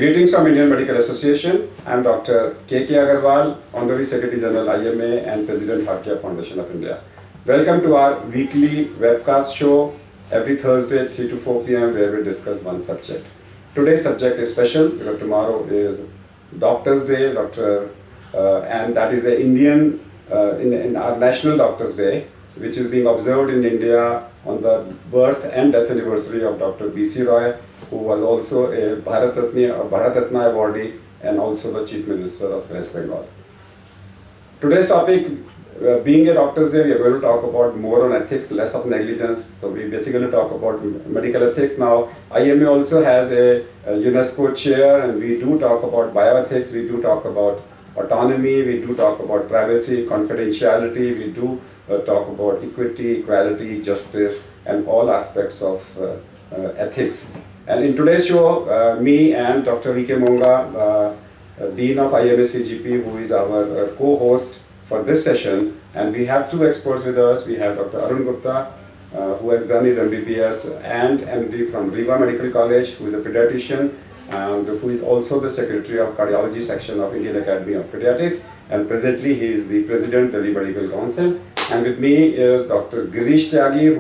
Greetings from Indian Medical Association. I am Dr. K.K. Agarwal, Honorary Secretary General IMA and President Heartcare Foundation of India. Welcome to our weekly webcast show every Thursday 3 to 4 p.m. where we discuss one subject. Today's subject is special because tomorrow is Doctor's Day, and that is the Indian in our National Doctor's Day, which is being observed in India on the birth and death anniversary of Dr. B.C. Roy, who was also a Bharat Ratna awardee and also the Chief Minister of West Bengal. Today's topic, being a Doctor's Day, we are going to talk about more on ethics, less of negligence. So we basically talk about medical ethics. Now, IMA also has a UNESCO chair, and we do talk about bioethics, we do talk about autonomy, we do talk about privacy, confidentiality, we do talk about equity, equality, justice, and all aspects of ethics. And in today's show, me and Dr. V.K. Monga, Dean of IMA CGP, who is our co-host for this session, and we have two experts with us. We have Dr. Arun Gupta, who has done his MBBS and MD from Riva Medical College, who is a pediatrician, and who is also the Secretary of Cardiology Section of Indian Academy of Pediatrics, and presently he is the President of the Medical Council. And with me is Dr. Girish Tyagi,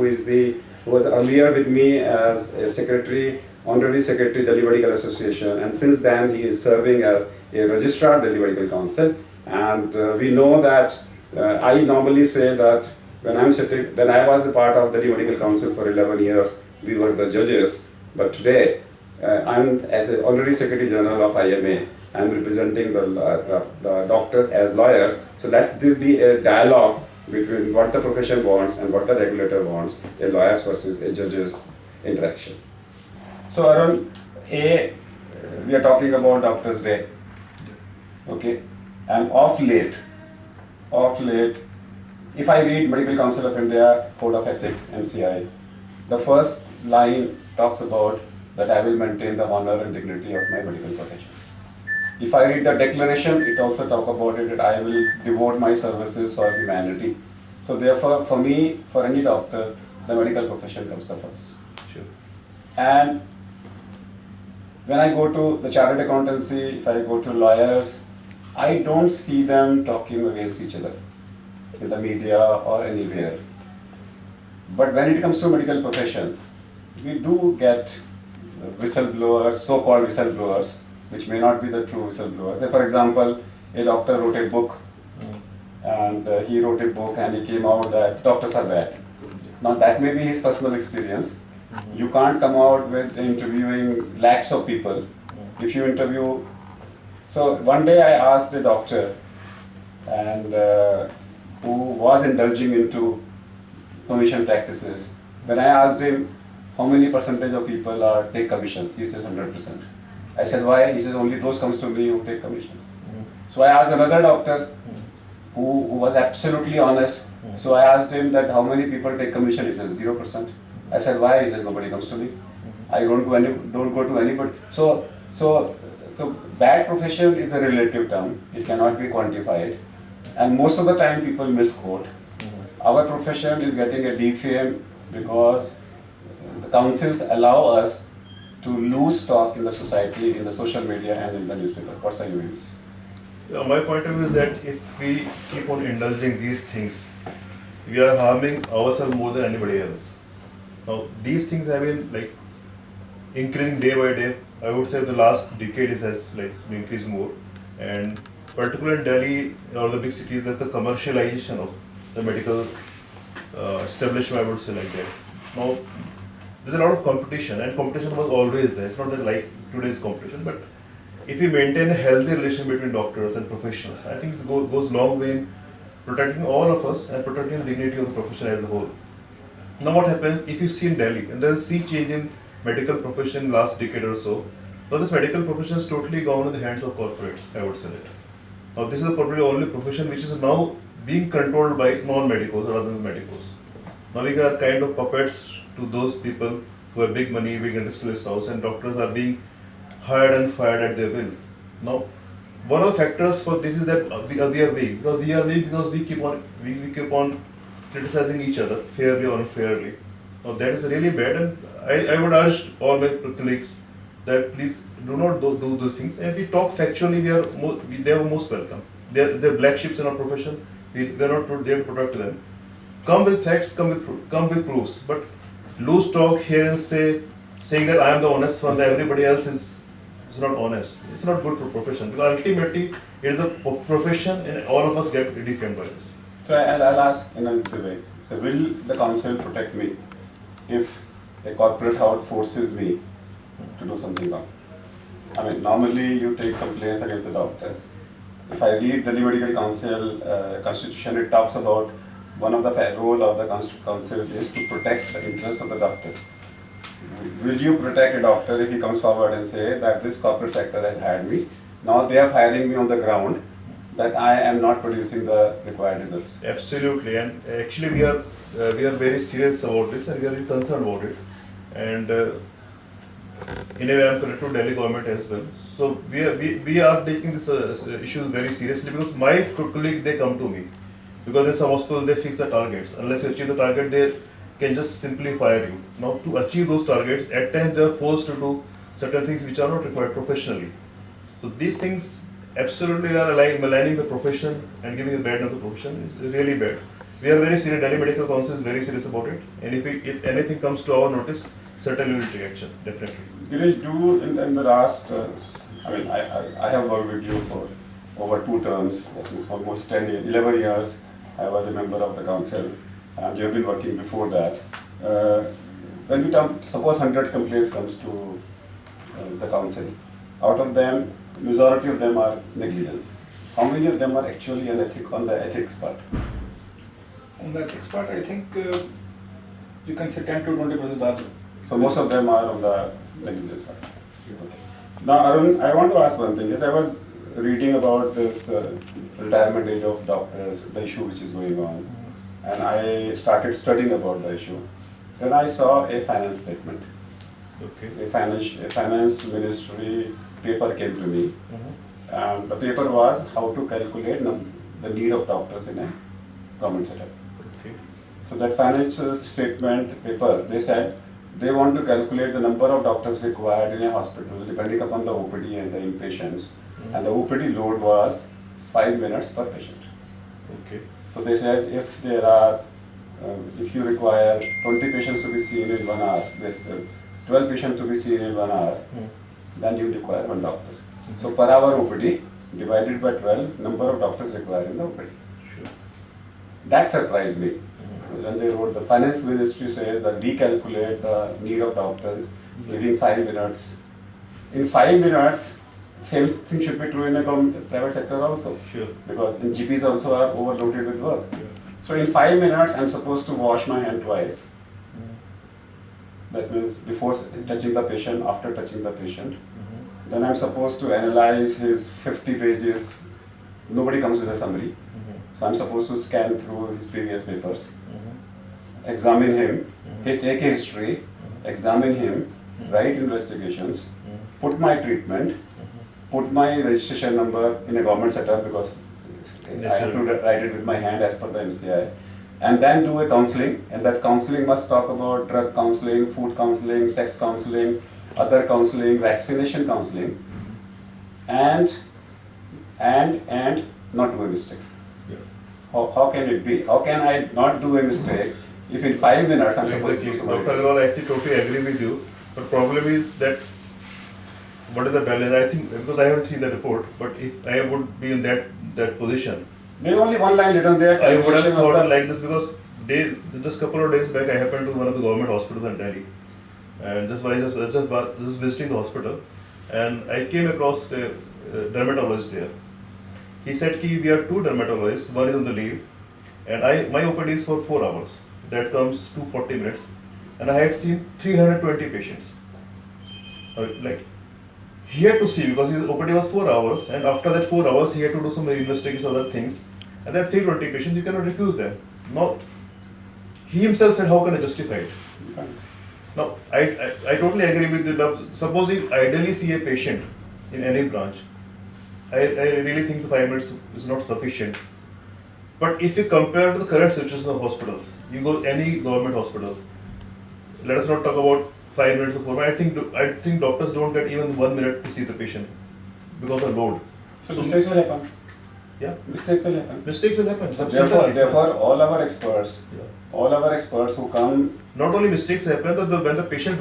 who was earlier with me as a Secretary, Honorary Secretary of the Delhi Medical Association, and since then he is serving as a Registrar of the Delhi Medical Council. And we know that I normally say that when I was a part of the Delhi Medical Council for 11 years, we were the judges, but today I'm as an Honorary Secretary General of IMA. I'm representing the doctors as lawyers. So let's this be a dialogue between what the profession wants and what the regulator wants, a lawyers versus a judge's interaction. So Arun, we are talking about Doctor's Day, okay, and of late, if I read Medical Council of India Code of Ethics, MCI, the first line talks about that I will maintain the honor and dignity of my medical profession. If I read the declaration, it also talks about it that I will devote my services for humanity. So therefore, for me, for any doctor, the medical profession comes the first. Sure. And when I go to the chartered accountancy, if I go to lawyers, I don't see them talking against each other in the media or anywhere. But when it comes to medical profession, we do get whistleblowers, so-called whistleblowers, which may not be the true whistleblowers. Say, for example, a doctor wrote a book, and he wrote a book and he came out that doctors are bad. Now that may be his personal experience. You can't come out with interviewing lakhs of people. If you interview, so one day I asked a doctor, and who was indulging into commission practices. When I asked him how many percentage of people take commissions, he says 100%. I said, why? He says, only those comes to me who take commissions. So I asked another doctor who was absolutely honest. So I asked him that how many people take commission. He says 0%. I said, why? He says, nobody comes to me. I don't go to anybody. So bad profession is a relative term. It cannot be quantified. And most of the time people misquote. Our profession is getting a defame because the councils allow us to lose stock in the society, in the social media and in the newspaper. What's your views? My point of view is that if we keep on indulging these things, we are harming ourselves more than anybody else. Now, these things have been increasing day by day. I would say the last decade has increased more, and particularly in Delhi or the big cities, that the commercialization of the medical establishment, I would say like that. Now, there's a lot of competition, and competition was always there. It's not that like today's competition, but if we maintain a healthy relation between doctors and professionals, I think it goes long way in protecting all of us and protecting the dignity of the profession as a whole. Now what happens, if you see in Delhi, and there's a sea change in medical profession last decade or so, now this medical profession is totally gone in the hands of corporates, I would say that. Now this is probably the only profession which is now being controlled by non-medicals rather than medicals. Now we are kind of puppets to those people who have big money, big industrialist house, and doctors are being hired and fired at their will. Now, one of the factors for this is that we are weak. Because we keep on criticizing each other fairly or unfairly. Now that is really bad, and I would urge all my colleagues that please do not do those things, and we talk factually. They are most welcome. They're black sheeps in our profession. We are not there to protect them. Come with facts, come with proofs. But loose talk here and saying that I am the honest one, that everybody else is not honest. It's not good for profession, because ultimately it is the profession, and all of us get defamed by this. So I'll ask in another way. So will the council protect me if a corporate house forces me to do something wrong? I mean, normally you take complaints against the doctors. If I read the Medical Council constitution, it talks about one of the role of the council is to protect the interests of the doctors. Will you protect a doctor if he comes forward and say that this corporate sector has hired me? Now they are hiring me on the ground that I am not producing the required results. Absolutely, and actually we are very serious about this, and we are very concerned about it. And in a way, I am connected to Delhi government as well. So we are taking this issue very seriously, because my colleague, they come to me because in some hospital they fix the targets. Unless you achieve the target, they can just simply fire you. Now to achieve those targets, at times they are forced to do certain things which are not required professionally. So these things absolutely are maligning the profession and giving a bad name to the profession. Is really bad. We are very serious. Delhi Medical Council is very serious about it. And if anything comes to our notice, certainly we will take action. Definitely. Dinesh, do in the last, I have worked with you for over 2 terms, that means almost 10 years, 11 years. I was a member of the council, and you have been working before that. When we suppose 100 complaints comes to the council, out of them, majority of them are negligence. How many of them are actually on the ethics part? On the ethics part, I think you can say 10 to 20% are. So most of them are on the negligence part. Okay. Now, Arun, I want to ask one thing. Yes, I was reading about this retirement age of doctors, the issue which is going on, and I started studying about the issue. Then I saw a finance statement. Okay. A finance ministry paper came to me, and the paper was how to calculate the need of doctors in a government setup. Okay. So that finance statement paper, they said they want to calculate the number of doctors required in a hospital depending upon the OPD and the inpatients, and the OPD load was 5 minutes per patient. Okay. So they says if there are, if you require 20 patients to be seen in 1 hour, there's 12 patients to be seen in 1 hour, then you require 1 doctor. So per hour OPD divided by 12, number of doctors required in the OPD. Sure. That surprised me. When they wrote, the finance ministry says that we calculate the need of doctors giving 5 minutes. In 5 minutes, same thing should be true in a private sector also. Sure. Because in GPs also are overloaded with work. Yeah. So in 5 minutes, I'm supposed to wash my hand twice. That means before touching the patient, after touching the patient. Then I'm supposed to analyze his 50 pages. Nobody comes with a summary. So I'm supposed to scan through his previous papers, examine him, take a history, examine him, write investigations, put my treatment, put my registration number in a government setup because I have to write it with my hand as per the MCI, and then do a counseling, and that counseling must talk about drug counseling, food counseling, sex counseling, other counseling, vaccination counseling, and not do a mistake. Yeah. How can it be? How can I not do a mistake if in 5 minutes I'm supposed to do Exactly. something? Dr. Agarwal, I actually totally agree with you. But problem is that what is the balance? I think because I haven't seen the report, but if I would be in that position, There's only one line written there. I would have calculation of thought the- like this, because just couple of days back I happened to one of the government hospitals in Delhi, and just visiting the hospital, and I came across a dermatologist there. He said ki we have 2 dermatologists, one is on the leave, and my OPD is for 4 hours. That comes to 40 minutes, and I had seen 320 patients. Like he had to see, because his OPD was 4 hours, and after that 4 hours he had to do some investigations, other things, and that 320 patients you cannot refuse them. Now he himself said, how can I justify it? Okay. Now I totally agree with you. Suppose if ideally see a patient in any branch, I really think the 5 minutes is not sufficient. But if you compare to the current situation of hospitals, you go any government hospitals, let us not talk about 5 minutes or 4 minutes. I think doctors don't get even 1 minute to see the patient because of load. So mistakes will happen. Yeah, Mistakes will happen. mistakes will happen. Therefore, all our experts, who come, Not only mistakes happen, but when the patient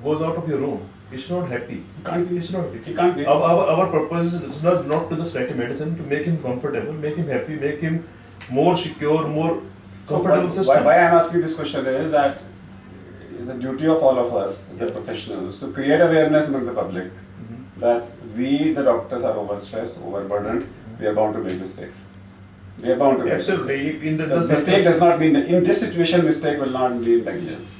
goes out of your room, it's not happy. you can't be. It's not happy. You can't be. Our purpose is not to just write a medicine, to make him comfortable, make him happy, make him more secure, more comfortable system. Why I'm asking this question is that it's the duty of all of us, the professionals, to create awareness among the public that we, the doctors, are overstressed, overburdened. We are bound to make mistakes. We are bound to make Absolutely. mistakes. In the Mistake does not mean, in this situation, mistake will not mean negligence.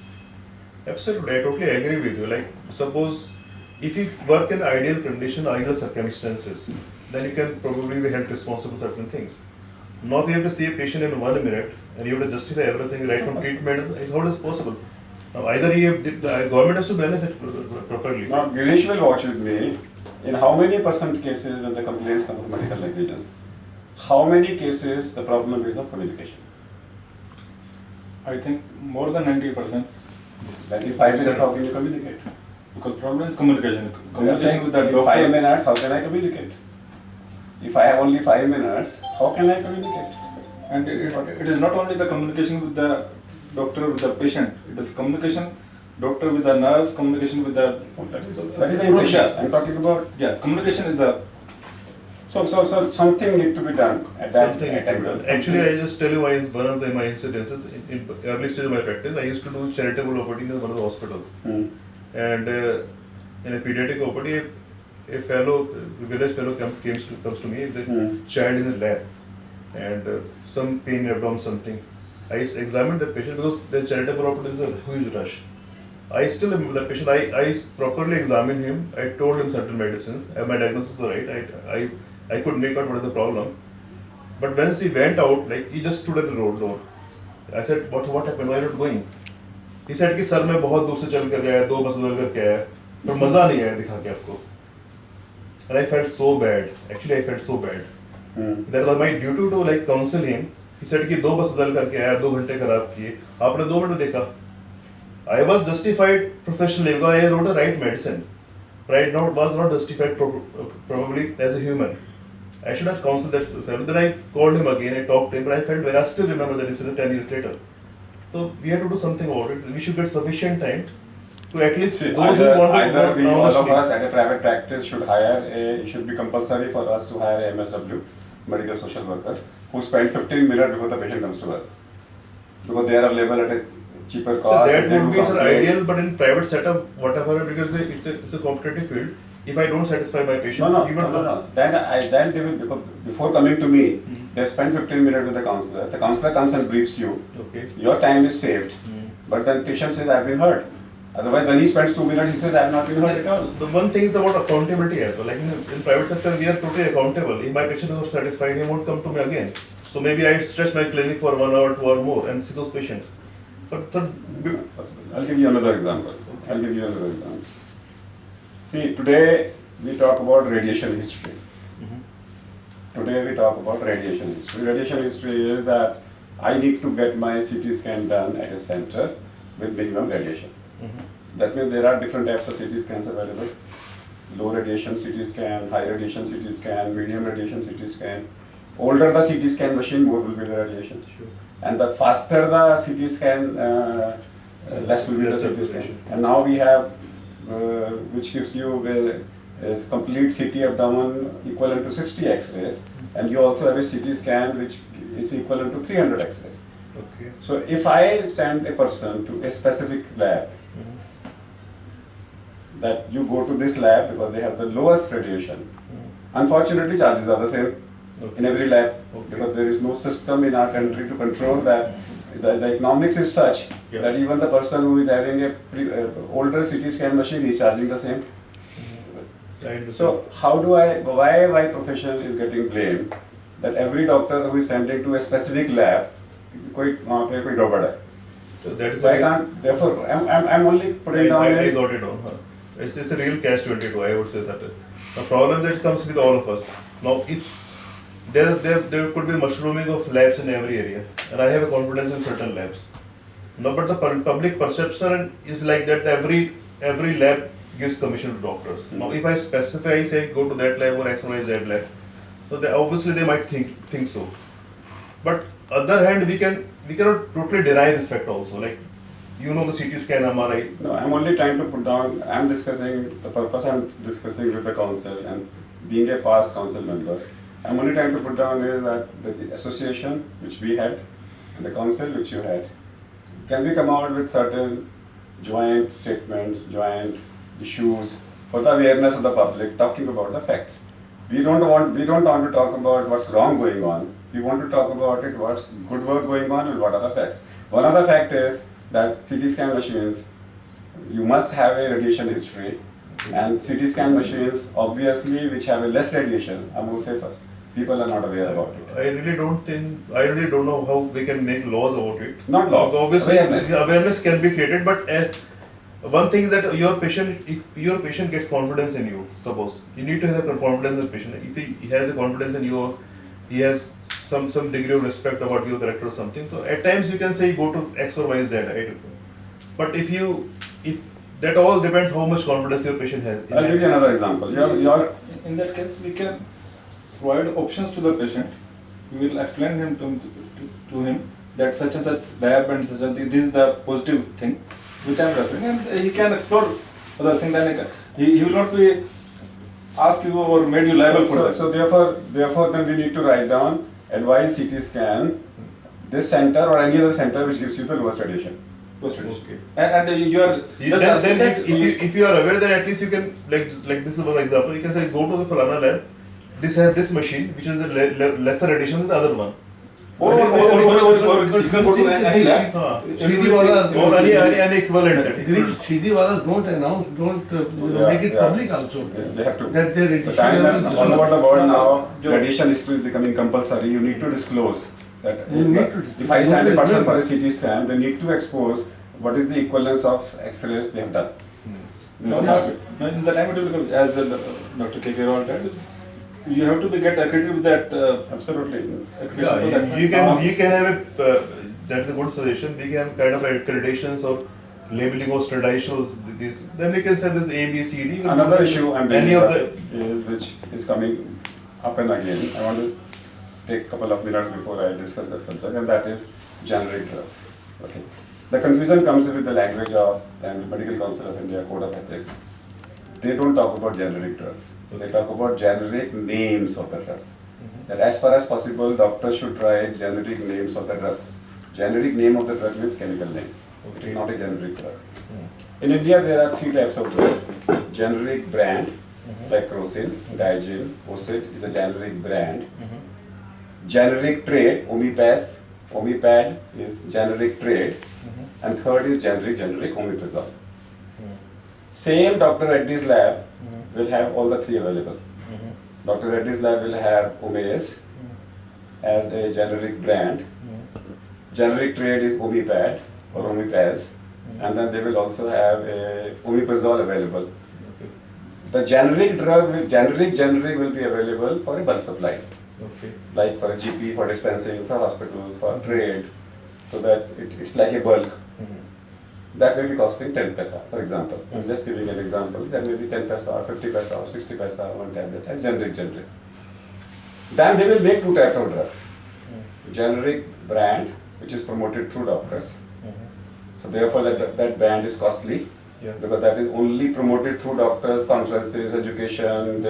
Absolutely, I totally agree with you. Like, suppose if you work in ideal condition, ideal circumstances, then you can probably be held responsible for certain things. Now, if you have to see a patient in 1 minute and you have to justify everything right from treatment, how is it possible? Now, either you have, the government has to balance it properly. Now, Girish will watch with me. In how many % cases when the complaints come from medical negligence? How many cases the problem is of communication? I think more than 90%. Then in 5 minutes, how can you communicate? Because problem is communication. Communication with the in doctor. 5 minutes, how can I communicate? If I have only 5 minutes, how can I communicate? And it is not only the communication with the doctor, with the patient. It is communication, doctor with the nurse, communication with the... That is the impression. I'm talking about. Yeah, communication is the... So something need to be done at that Something angle. Actually, I just tell you one of my incidences. In early stage of my practice, I used to do charitable OPD in one of the hospitals. And in a pediatric OPD, a village fellow comes to me, the child is in lab and some pain in abdomen, something. I examined that patient because the charitable OPD is a huge rush. I still am that patient. I properly examined him. I told him certain medicines. My diagnosis was right. I could make out what is the problem. But once he went out, like he just stood at the road door. I said, what happened? Why are you not going? He said कि sir मैं बहुत दूर से चल कर गया 2 बस बदल करके आया पर मजा नहीं आया दिखा के आपको. And I felt so bad. Actually, I felt so bad. That was my duty to like counsel him. He said कि 2 बस बदल करके आया 2 घंटे खराब किए आपने 2 मिनट देखा. I was justified professionally because I wrote a right medicine. Right now, was not justified probably as a human. I should have counseled that fellow. Then I called him again, I talked to him, but I felt I still remember that incident 10 years later. So we have to do something about it. We should get sufficient time to at least those who want to either we, all of honestly. us at a private practice should it should be compulsory for us to hire a MSW, medical social worker, who spend 15 minutes before the patient comes to us. Because they are available at a cheaper So cost. that they would do be counseling. ideal, but in private setup, whatever, because it's a competitive field. If I don't satisfy my patient, he won't come. No. Then they will, because before coming to me, they spend 15 minutes with the counselor. The counselor comes and briefs you. Okay. Your time is saved. But then patient says, I've been hurt. Otherwise, when he spends 2 minutes, he says, I've not been hurt at all. The one thing is about accountability as well. Like in private sector, we are totally accountable. If my patient is not satisfied, he won't come to me again. So maybe I stretch my clinic for 1 hour, 2 hours more and see those patients. But I'll give you another example. See, today we talk about radiation history. Radiation history is that I need to get my CT scan done at a center with minimum radiation. That means there are different types of CT scans available. Low radiation CT scan, high radiation CT scan, medium radiation CT scan. Older the CT scan machine, more will be the radiation. Sure. And the faster the CT scan, less will be the CT scan. And now we have, which gives you a complete CT abdomen equivalent to 60 X-rays, and you also have a CT scan which is equivalent to 300 X-rays. okay. So if I send a person to a specific lab, that you go to this lab because they have the lowest radiation. Unfortunately, charges are the same in every lab because there is no system in our country to control that. The economics is such that even the person who is having a older CT scan machine is charging the same. So how do why my profession is getting blamed that every doctor who is sending to a specific lab, कोई वहाँ पे कोई गड़बड़ है. So that is So I can't. Therefore, I'm only putting down. I got it on. It's a real catch-22. I would say that. The problem that comes with all of us. Now, there could be mushrooming of labs in every area, and I have a confidence in certain labs. No, but the public perception is like that every lab gives commission to doctors. Now, if I specify, say, go to that lab or X, Y, Z lab, so they obviously they might think so. But other hand, we cannot totally deny this fact also. Like, you know, the CT scan, MRI. No, I'm only trying to put down, I'm discussing, the purpose I'm discussing with the council and being a past council member, I'm only trying to put down is that the association which we had and the council which you had, can we come out with certain joint statements, joint issues for the awareness of the public, talking about the facts. We don't want to talk about what's wrong going on. We want to talk about it, what's good work going on and what are the facts. One of the fact is that CT scan machines, you must have a radiation history, and CT scan machines obviously which have a less radiation are more safer. People are not aware about it. I really don't know how we can make laws about it. Not law, Obviously, awareness. awareness can be created, but one thing is that your patient, if your patient gets confidence in you, suppose, you need to have confidence in the patient. If he has a confidence in you, or he has some degree of respect about your character or something, so at times you can say go to X or Y, Z, right? But if that all depends how much confidence your patient has. I'll give you another example. Your In that case, we can provide options to the patient. We will explain him to him that such and such lab and such and this is the positive thing which I am referring, and he can explore other things. Then he will not be ask you or made you liable for that. So therefore then we need to write down advise CT scan this center or any other center which gives you the lowest radiation. Okay. And you are just Then if you are aware, then at least you can, like this is one example, you can say go to the Falana lab, this has this machine which is the lesser radiation than the other one. or you can go to any lab. Or any equivalent. CD walas don't announce, make it public also. They have to. That they The time register is all over the world now. Jo- Radiation history is becoming compulsory. You need to disclose that. You need to If I send a person for a disclose. CT scan, they need to expose what is the equivalence of X-rays they have done. This No, has to- no, in the time it will become, as Dr. K. Rawal said, you have to be get accredited with that. Absolutely. Accreditation for Yeah, that. you can have a, that's a good suggestion, we can have kind of accreditations or labeling or standardization of these, then we can say this A, B, C, D. Another issue I'm Any bringing of up the, is which is coming up and again. I want to take a couple of minutes before I discuss that subject, and that is generic drugs. Okay. The confusion comes with the language of the Medical Council of India Code of Ethics. They don't talk about generic drugs. They talk about generic names of the drugs. That as far as possible, doctors should write generic names of the drugs. Generic name of the drug means chemical name. It is not a generic drug. In India, there are three types of drugs. Generic brand, like Crocin, Digen, Ocid is a generic brand. Generic trade, Omipad is generic trade. And third is generic omeprazole. Same Dr. Reddy's lab will have all the three available. Dr. Reddy's lab will have Omaze as a generic brand. Generic trade is Omipad or Omipaz, and then they will also have a omeprazole available. The generic drug, generic will be available for a bulk supply, okay. like for a GP, for dispensing, for hospitals, for trade, so that it's like a bulk. That may be costing 10 paisa, for example. I'm just giving an example. That may be 10 paisa or 50 paisa or 60 paisa one tablet as generic. Then they will make two types of drugs. Generic brand, which is promoted through doctors. So therefore that brand is costly, Yeah. because that is only promoted through doctors, conferences, education,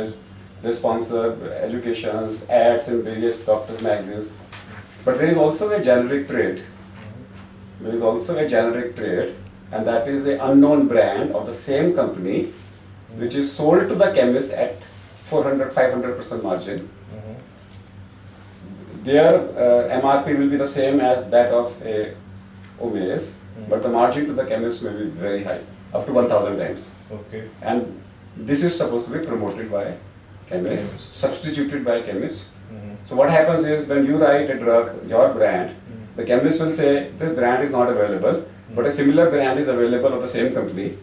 they sponsor educations, ads in various doctors' magazines. But there is also a generic trade. There is also a generic trade, and that is an unknown brand of the same company, which is sold to the chemist at 400-500% margin. Their MRP will be the same as that of a Omaze, but the margin to the chemist may be very high, up to 1,000 times. Okay. And this is supposed to be promoted by chemists, Chemists. substituted by chemists. So what happens is when you write a drug, your brand, the chemist will say this brand is not available, but a similar brand is available of the same company.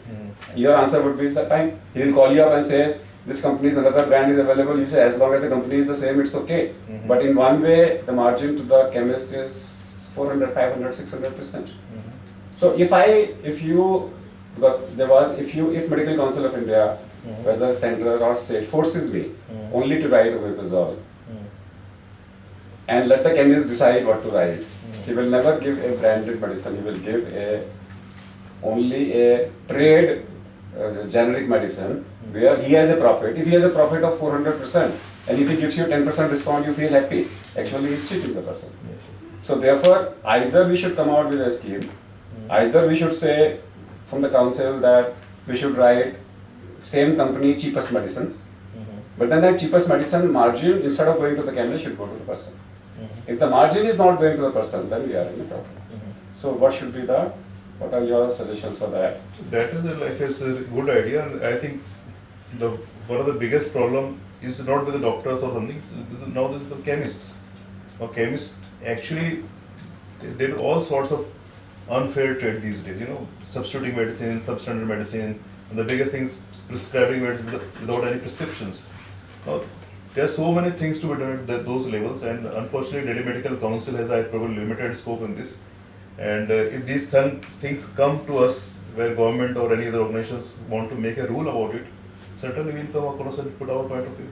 Your answer would be fine. He will call you up and say this company's another brand is available. You say as long as the company is the same, it's okay. But in one way, the margin to the chemist is 400, 500, 600%. So if Medical Council of India, whether central or state, forces me only to write omeprazole and let the chemist decide what to write, he will never give a branded medicine. He will give only a trade generic medicine where he has a profit. If he has a profit of 400%, and if he gives you 10% discount, you feel happy. Actually, he's cheating the person. So therefore, either we should come out with a scheme, either we should say from the council that we should write same company cheapest medicine, but then that cheapest medicine margin, instead of going to the chemist, should go to the person. If the margin is not going to the person, then we are in a problem. So what are your suggestions for that? That is a good idea, and I think one of the biggest problem is not with the doctors or something. Now this is the chemists. Now chemists actually they do all sorts of unfair trade these days. Substituting medicine, substandard medicine, and the biggest thing is prescribing medicine without any prescriptions. Now, there are so many things to be done at those levels, and unfortunately, Delhi Medical Council has probably limited scope in this. And if these things come to us, where government or any other organizations want to make a rule about it, certainly we'll come across and put our point of view.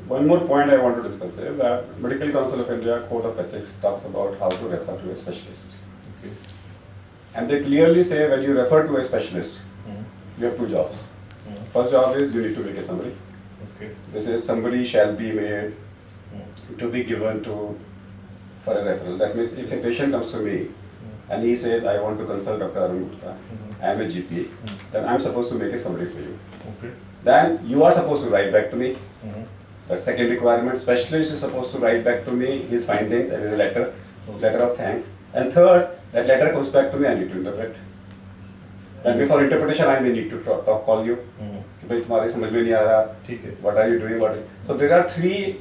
One more point I want to discuss is that Medical Council of India Code of Ethics talks about how to refer to a specialist. Okay. And they clearly say when you refer to a specialist, you have two jobs. First job is you need to make a summary. Okay. This is summary shall be made to be given to for a referral. That means if a patient comes to me and he says, I want to consult Dr. Arun Gupta, I am a GP, then I am supposed to make a summary for you. Okay. Then you are supposed to write back to me. The second requirement, specialist is supposed to write back to me his findings and a letter of thanks. And third, that letter comes back to me, I need to interpret. And before interpretation, I may need to call you. What are you doing? So there are three.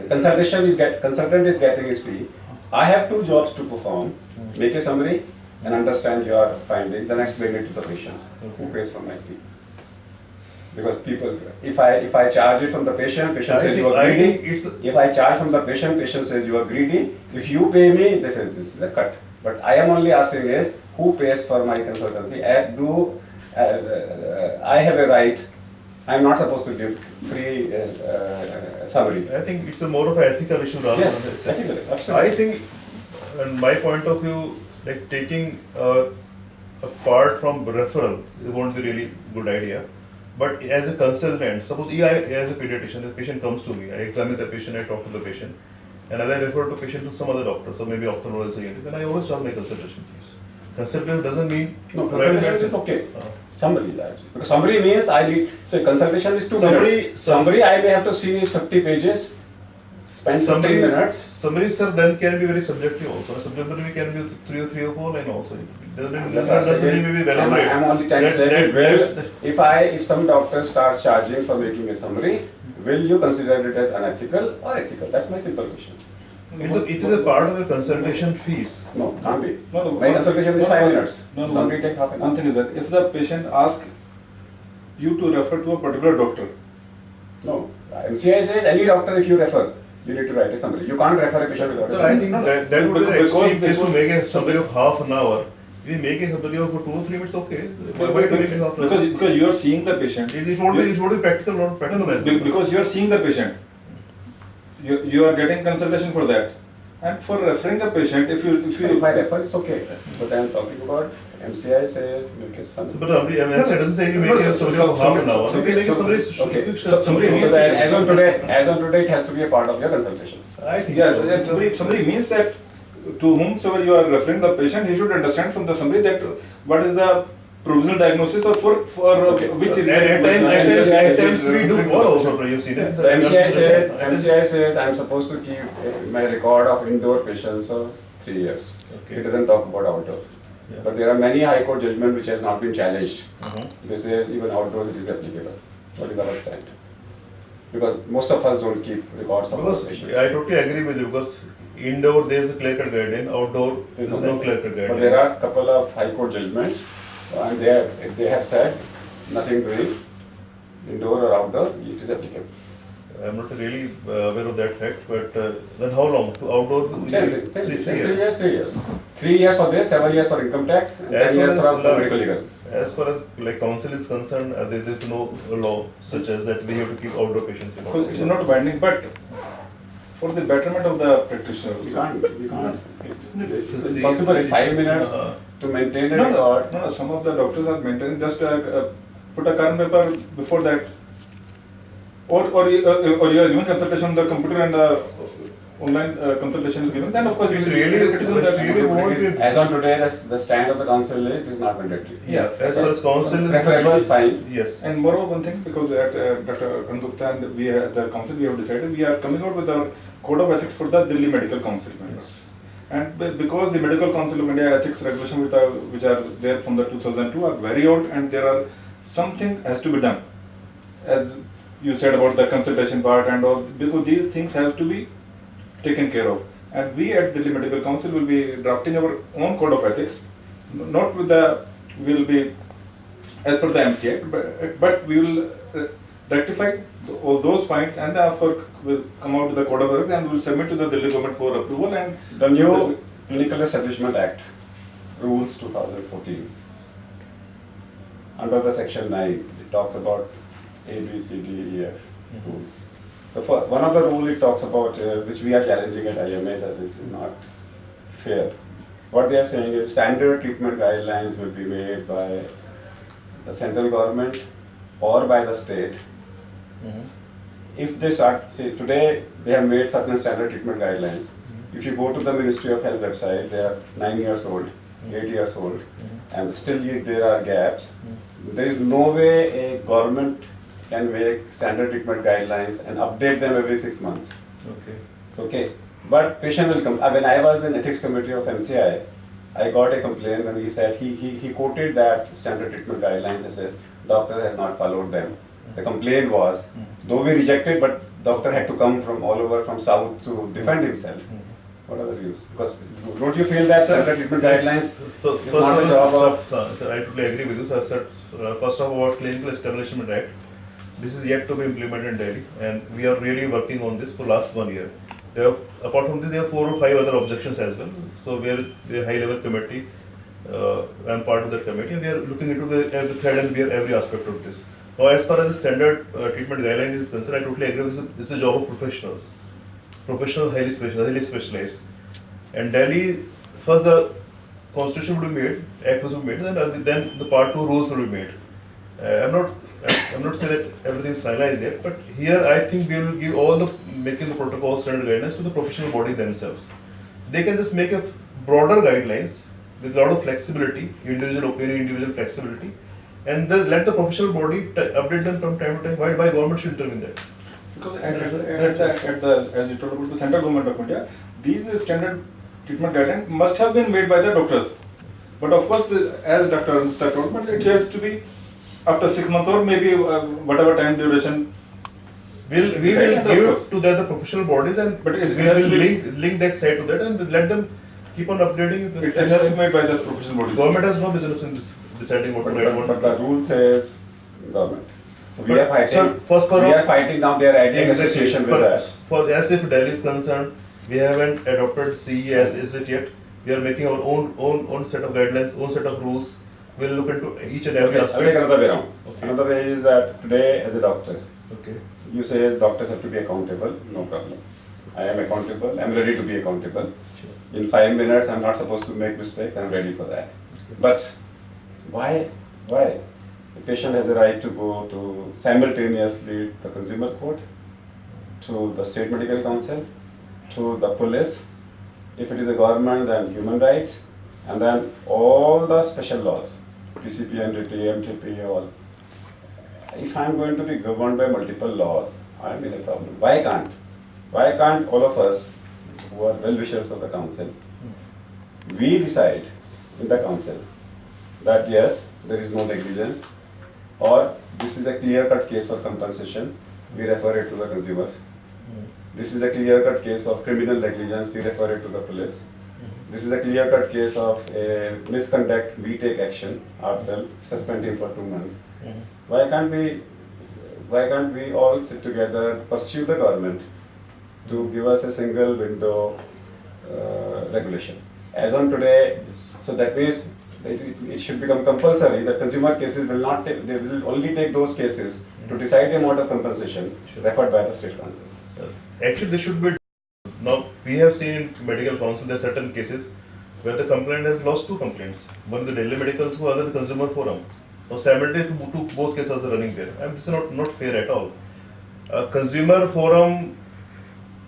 Consultant is getting his fee. I have two jobs to perform: make a summary and understand your findings, then explain it to the patient. Who pays for my fee? Because people, if I charge it from the patient says you are greedy. If I charge from the patient says you are greedy. If you pay me, they say this is a cut. But I am only asking is who pays for my consultancy? I have a right. I am not supposed to give free summary. I think it's a more of an ethical issue rather Yes, than a ethical issue, absolutely. I think, in my point of view, like taking apart from referral, it won't be really good idea. But as a consultant, suppose as a pediatrician, the patient comes to me, I examine the patient, I talk to the patient, and then I refer the patient to some other doctor, so maybe ophthalmologist, then I always charge my consultation fees. Consultation doesn't mean No, consultation is okay. Uh-huh. Summary large. Because summary means I need, say consultation is 2 Summary- minutes. Summary I may have to see is 50 pages, spend 15 minutes. Summary, sir, then can be very subjective also. A subjective can be 3 or 4 line also. It doesn't be well elaborate. I'm only trying to say, if some doctor starts charging for making a summary, will you consider it as unethical or ethical? That's my simple question. It is a part of your consultation fees. No, can't be. No, My consultation is 5 minutes. No, Summary takes half an one hour. thing is that if the patient asks you to refer to a particular doctor, No, MCI says any doctor if you refer, you need to write a summary. You can't refer a patient without a So I summary. think No, no. that would be the Because- extreme case to because- make a summary of half an hour. If you make a summary of 2 or 3 minutes, okay. Why to make it half an hour? because you are seeing the patient. It won't be practical, not practical as well. Because you are seeing the patient. You are getting consultation for that. And for referring a patient, if If I refer, it's okay. But I'm talking about MCI says make a So, summary. but it doesn't say you make a summary of half an hour. So you make a summary. Okay. quick Summary Because means- as on today, it has to be a part of your consultation. I think yes, so. and summary means that to whomsoever you are referring the patient, he should understand from the summary that what is the provisional diagnosis or for which At times we do all also, you've seen it. So MCI says I'm supposed to keep my record of indoor patients for 3 years. Okay. It doesn't talk about outdoor. Yeah. But there are many high court judgments which has not been challenged. Mhm. They say even outdoors it is applicable. What is our stand? Because most of us don't keep records of our Because patients. I totally agree with you, because indoor there is a clear-cut guideline, outdoor there is no clear-cut guideline. But there are a couple of high court judgments and they have said nothing doing indoor or outdoor, it is applicable. I'm not really aware of that fact, but then how long? To outdoor? Three years. 3 years. 3 years for this, 7 years for income tax, and 10 years for medical legal. As far as like council is concerned, there is no law such as that we have to keep outdoor patients in So it's not binding, but for the betterment of the practitioners. You can't. It's possible in 5 minutes to maintain a No, record. no, some of the doctors are maintaining just put a current paper before that, or you are giving consultation on the computer and the online consultation is given. Then of course you will really won't be. As on today, the stand of the council is it is not mandatory. Yeah. As far as council is Preferable, fine. Yes. And moreover, one thing, because at Dr. Arun Gupta and we the council, we have decided we are coming out with our code of ethics for the Delhi Medical Council members. And because the Medical Council of India ethics regulation which are there from the 2002 are very old, and there are something has to be done, as you said about the consultation part and all, because these things have to be taken care of. And we at Delhi Medical Council will be drafting our own code of ethics, not with the, will be as per the MCA, but we will rectify all those points, and then of course will come out with the code of ethics and will submit to the Delhi government for approval. And The new Clinical Establishment Act, Rules 2014, under the section 9, it talks about A, B, C, D, E, F rules. One of the rules it talks about, which we are challenging at IMA, that this is not fair. What they are saying is standard treatment guidelines will be made by the central government or by the state. If they start, say today they have made certain standard treatment guidelines. If you go to the Ministry of Health website, they are 9 years old, 8 years old, and still there are gaps. There is no way a government can make standard treatment guidelines and update them every 6 months. Okay. So, okay, but patient will come. When I was in ethics committee of MCI, I got a complaint when he said he quoted that standard treatment guidelines and says doctor has not followed them. The complaint was, though we rejected, but doctor had to come from all over from south to defend himself. What are the views? Because don't you feel that standard treatment guidelines So is first not a of job all, of sir, I totally agree with you. Sir, first of all, Clinical Establishment Act, this is yet to be implemented in Delhi, and we are really working on this for last 1 year. Apart from this, there are 4 or 5 other objections as well. So we are a high-level committee. I'm part of that committee, and we are looking into the thread and every aspect of this. Now, as far as the standard treatment guideline is concerned, I totally agree. It's a job of professionals. Professionals, highly specialized. And Delhi, first the constitution will be made, act will be made, and then the part 2 rules will be made. I'm not saying that everything is finalized yet, but here I think we will give all the making the protocol standard guidelines to the professional body themselves. They can just make a broader guidelines with a lot of flexibility, individual opinion, individual flexibility, and then let the professional body update them from time to time. Why government should intervene that? because at the as you told about the central government of India, these standard treatment guidelines must have been made by the doctors. But of course, as Dr. Gupta told, but it has to be after 6 months or maybe whatever time duration. We will give it to the professional bodies, and But we it has will to be- link that side to that, and let them keep on updating it. It has to be made by the professional bodies. Government has no business in deciding what to write. but the rule says government. So we are fighting. Sir, first for we are fighting now. They are adding Exactly. association with But that. for as if Delhi is concerned, we haven't adopted CE as is it yet. We are making our own set of guidelines, own set of rules. We'll look into each and every Okay, I'll take aspect. another way around. Okay. Another way is that today, as a doctor, Okay. you say doctors have to be accountable. No problem. I am accountable. I'm ready to be accountable. Sure. In 5 minutes, I'm not supposed to make mistakes. I'm ready for that. But why? Why? The patient has a right to go to simultaneously the consumer court, to the state medical council, to the police. If it is the government, then human rights, and then all the special laws, PCP, NDT, MTP, all. If I'm going to be governed by multiple laws, I'm in a problem. Why can't? Why can't all of us, who are well-wishers of the council, we decide in the council that yes, there is no negligence, or this is a clear-cut case of compensation, we refer it to the consumer. This is a clear-cut case of criminal negligence, we refer it to the police. This is a clear-cut case of a misconduct, we take action ourselves, suspend him for 2 months. Why can't we why can't we all sit together, pursue the government to give us a single window regulation? As on today, so that means that it should become compulsory that consumer cases will not take, they will only take those cases to decide the amount of compensation referred by the state councils. Actually, this should be. Now, we have seen in medical council there are certain cases where the complainant has lost two complaints. One is the Delhi Medical School, other the Consumer Forum. Now, simultaneously, both cases are running there. And this is not fair at all. Consumer Forum,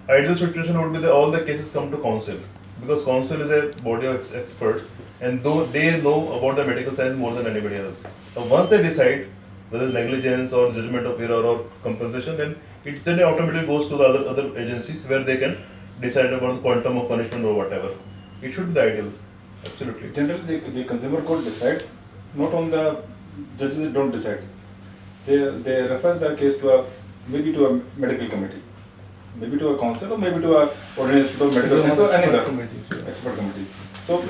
ideal situation would be that all the cases come to council, because council is a body of experts, and though they know about the medical science more than anybody else. Now, once they decide whether it's negligence or judgment of error or compensation, then it then automatically goes to the other agencies where they can decide about the quantum of punishment or whatever. It should be the ideal. Absolutely. Generally, the consumer court decide, not on the judges don't decide. They refer the case to maybe to a medical committee, maybe to a council, or maybe to a ordinance to a medical center, or any other expert committee. So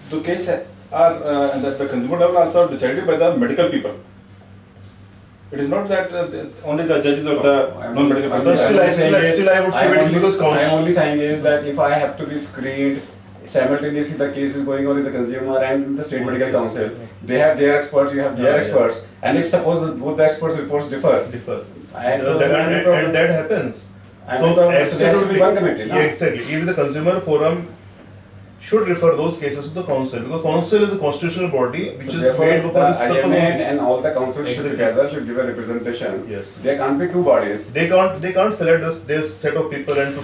the case are and that the consumer level also decided by the medical people. It is not that only the judges or the non-medical But people. still I would say it because council. I'm only saying is that if I have to be screened simultaneously, the case is going on in the consumer and in the state medical council. They have their experts, you have their experts, and if suppose that both the experts' reports differ, And that happens. So there should be one committee. Yeah, exactly. Even the Consumer Forum should refer those cases to the council, because council is a constitutional body which So is therefore, made the for this purpose IMA only. and all the councils should Exactly. together should give a representation. Yes. There can't be two bodies. They can't select this set of people and to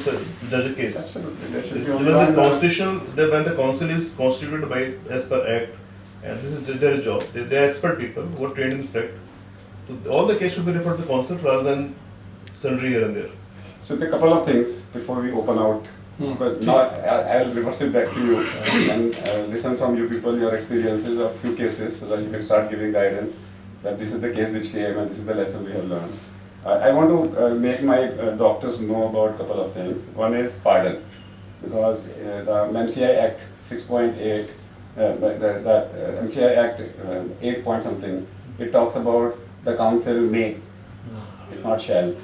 judge a case. Absolutely, there should be When only the one. constitutional, when the council is constituted by as per act, and this is their job, they are expert people who are trained in this act. So all the case should be referred to the council rather than sundry here and there. So the couple of things before we open out. But now I'll reverse it back to you and listen from you people your experiences of few cases so that you can start giving guidance that this is the case which came and this is the lesson we have learned. I want to make my doctors know about a couple of things. One is pardon, because the MCI Act 6.8, MCI Act 8 point something, it talks about the council may, it's not shall.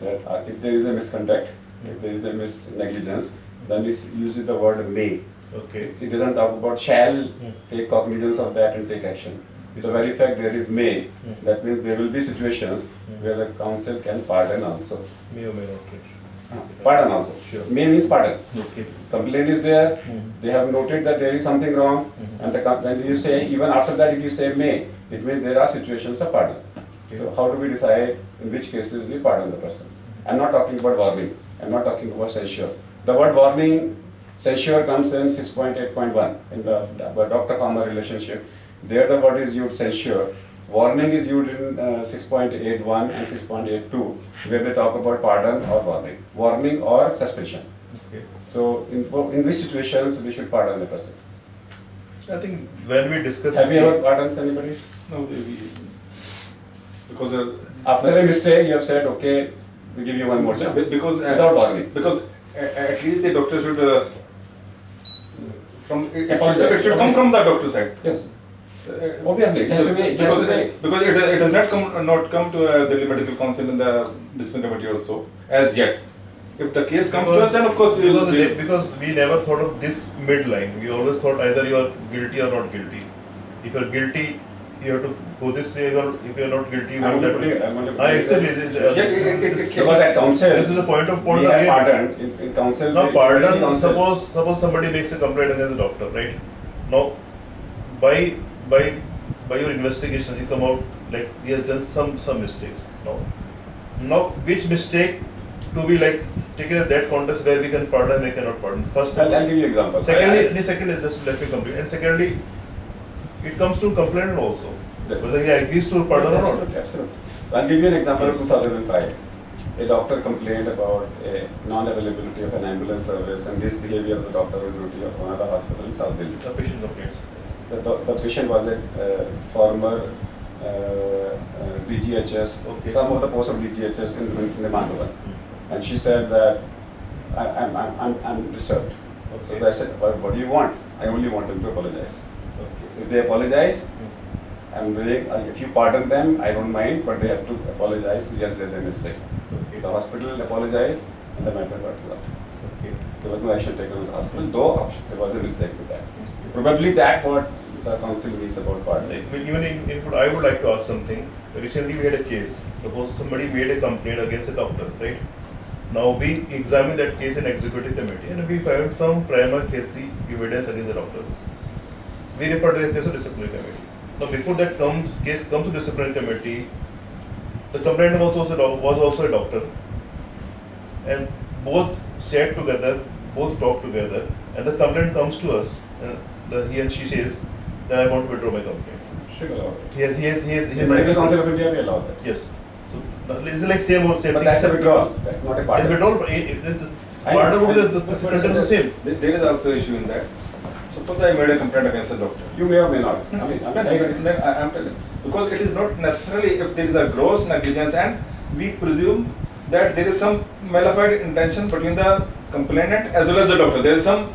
That if there is a misconduct, if there is a negligence, then it uses the word may. Okay. It doesn't talk about shall take cognizance of that and take action. The very fact there is may, that means there will be situations where the council can pardon also. May or may not get. Pardon also. Sure. May means pardon. Okay. Complaint is there, they have noted that there is something wrong, and when you say, even after that if you say may, it means there are situations of pardon. So how do we decide in which cases we pardon the person? I'm not talking about warning, I'm not talking about censure. The word warning, censure comes in 6.8.1 in the doctor-farmer relationship. There the word is used censure. Warning is used in 6.81 and 6.82 where they talk about pardon or warning or suspension. Okay. So in which situations we should pardon a person? I think when we discuss. Have you ever pardoned anybody? No, because After a mistake you have said, okay, we give you one more chance. because without warning. Because at least the doctor should Apologize. it should come from the doctor side. Yes. Obviously, it has to be. It has to be. Because it does not come to Delhi Medical Council in the discipline committee also as yet. If the case comes to us, then of course we will. Because we never thought of this midline. We always thought either you are guilty or not guilty. If you are guilty, you have to go this way, or if you are not guilty, you go that way. Because at council, This is the point of we have view. pardoned. In council, Now we- pardon, council- suppose somebody makes a complaint against the doctor, right? Now, by your investigation, you come out like he has done some mistakes. Now which mistake to be like taken at that context where we can pardon, we cannot pardon? First, I'll give you examples. secondly, just let me complete. And secondly, it comes to complainant also. Yes. Whether he agrees to pardon or not. Absolutely, absolutely. I'll give you an example of Yes. 2005. A doctor complained about a non-availability of an ambulance service and this behavior of the doctor on duty of one of the hospital in South Delhi. The patient complains. The patient was a former DGHS, Okay. some of the post of DGHS in the Mandava. And she said that I'm disturbed. So I said, what do you want? I only want them to apologize. Okay. If they apologize, I'm willing, if you pardon them, I don't mind, but they have to apologize, yes, they made a mistake. Okay. The hospital apologized, and the matter got resolved. Okay. There was no action taken on the hospital, though there was a mistake with that. Probably that what the council means about pardon. Like, even in food, I would like to ask something. Recently, we had a case. Suppose somebody made a complaint against a doctor, right? Now we examine that case in executive committee, and we found some prima facie evidence against the doctor. We refer the case to disciplinary committee. Now, before that case comes to disciplinary committee, the complainant was also a doctor, and both sat together, both talked together, and the complaint comes to us. He and she says that I want to withdraw my complaint. Should allow it. He has The Medical Council of India will allow that. Yes. So it's like same But thing. that's a withdrawal, not a If pardon. we don't, part of the sentence is the same. There is also issue in that. Suppose I made a complaint against a doctor. You may or may not. I mean, I'm telling. Because it is not necessarily if there is a gross negligence and we presume that there is some malified intention between the complainant as well as the doctor. There is some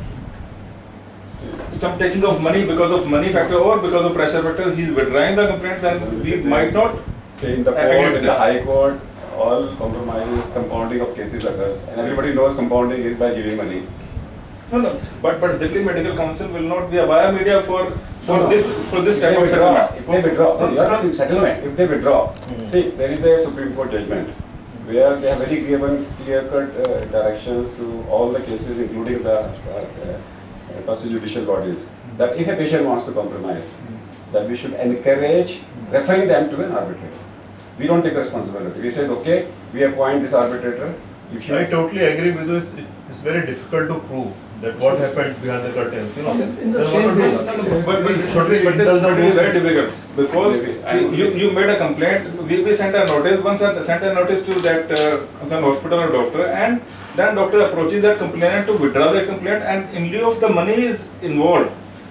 taking of money because of money factor or because of pressure factor. He is withdrawing the complaint, then we might not. say in the agree court, with in the that. high court, all compromises, compounding of cases occurs. And everybody knows compounding is by giving money. No. But Delhi Medical Council will not be a via media for No. this If type they of withdraw, settlement. if they withdraw, no, you are not in settlement. If they withdraw, Mhm. see, there is a Supreme Court judgment where they have very given clear-cut directions to all the cases, including the judicial bodies, that if a patient wants to compromise, that we should encourage referring them to an arbitrator. We don't take responsibility. We say, okay, we appoint this arbitrator. If you I totally agree with you. It's very difficult to prove that what happened behind the curtains. You know, In the Then same what to way- do? But Totally it doesn't is do very difficult because Maybe. I don't you made a complaint. We sent a notice. Once sent a notice to that concerned hospital or doctor, and then doctor approaches that complainant to withdraw that complaint, and in lieu of the money is involved,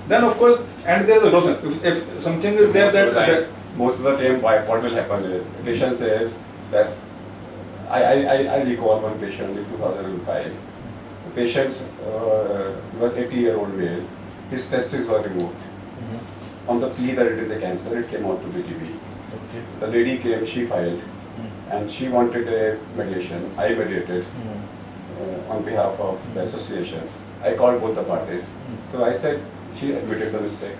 then of course, and there is a loss. If something is there that most of the time, what will happen is, patient says that, I recall one patient in 2005. The patient was 80-year-old male. His testes were removed. On the plea that it is a cancer, it came out to be TB. Okay. The lady came, she filed, and she wanted a mediation. I mediated on behalf of the association. I called both the parties. So I said, she admitted the mistake.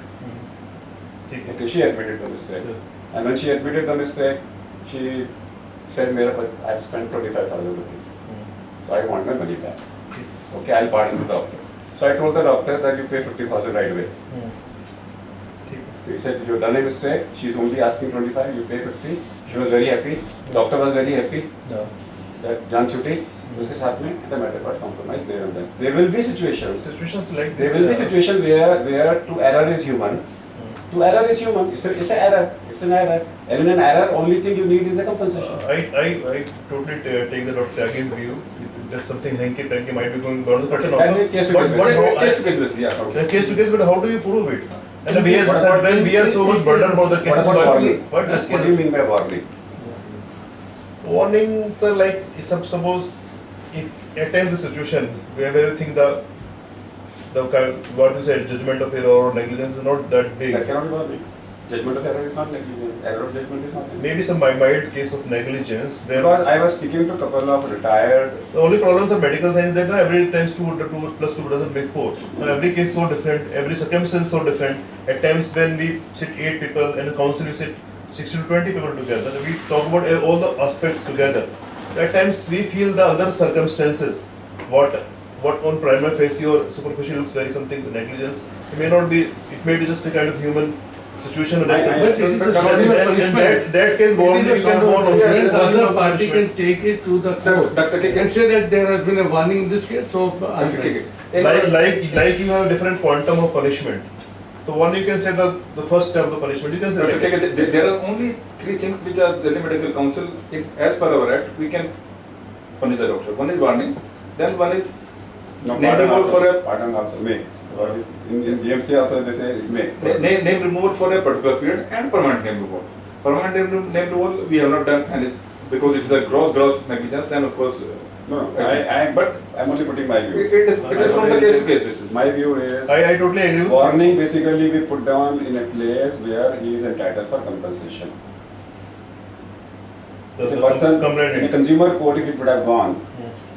ठीक है. Okay, she admitted the mistake. Sure. And when she admitted the mistake, she said, I have spent 25,000 rupees. So I want my money back. Okay, I'll pardon the doctor. So I told the doctor that you pay 50,000 right away. ठीक है. He said, you've done a mistake. She's only asking 25, you pay 50. She was very happy. Doctor was very happy. That Jan Chuti, उसके साथ में the matter got compromised there and then. There will be situations. Situations like There this. will be situations where to error is human. To error is human. It's an error. It's an error. And in an error, only thing you need is the compensation. I totally take the Dr. Tyaggi's view. There's something hanky-panky might be going on the curtain That's also. it, case to But case what basis. how- Case to case basis, yeah. The case to case, but how do you prove it? And we What are, about- when we are so much burdened about the What cases, about why- warning? what does What do you mean by warning? warning, sir, like suppose if at times the situation where you think what you said, judgment of error or negligence is not that big. That cannot be warning. Judgment of error is not negligence. Error of judgment is not negligence. Maybe some mild case of negligence where Because I was speaking to a couple of retired. the only problems of medical science that every times 2 plus 2 doesn't make 4. Now every case is so different, every circumstance is so different. At times when we sit 8 people and in council we sit 60 to 20 people together, we talk about all the aspects together. At times we feel the other circumstances, what on prima facie or superficial looks very something negligence, it may not be, it may be just a kind of human situation. I- But it is a sort of in punishment. that case, It warning, is a we can sort go of on also. punishment. The Warning other of party can punishment. take it to the court Dr. K. and say that there has been a warning in this case, so I'm Okay. Like you have different quantum of punishment. So one you can say the first step of the punishment, you can say Dr. that. K, there are only 3 things which are Delhi Medical Council, as per our act, we can punish the doctor. One is warning, then one is No, name pardon removal for also. a Pardon also may. In DMC also they say it may. name removal for a particular period and permanent name removal. Permanent name removal we have not done, and because it is a gross negligence, then of course No, but I'm only putting my views. It is from the case to case basis. My view is I totally agree with you. warning basically we put down in a place where he is entitled for compensation. If a person in a consumer court, if it would have gone,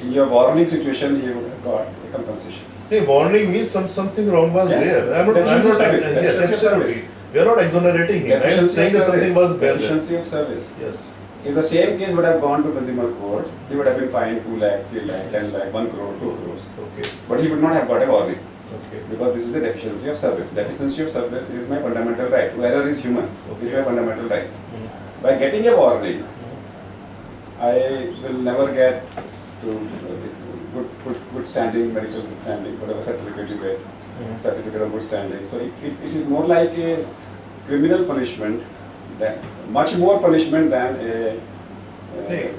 in your warning situation, he would have got a compensation. Hey, warning means something wrong was Yes. there. I'm not Deficiency of service. yes, Deficiency of absolutely. service. We are not exonerating him. I am Deficiency saying of that service. something was there. Deficiency of service. Yes. If the same case would have gone to consumer court, he would have been fined 2 lakh, 3 lakh, 10 lakh, 1 crore, 2 crores. Okay. But he would not have got a warning Okay. because this is a deficiency of service. Deficiency of service is my fundamental right. Error is human. It is my fundamental right. By getting a warning, I will never get to good standing, medical standing, whatever certificate you get, certificate of good standing. So it is more like a criminal punishment, much more punishment than Hey,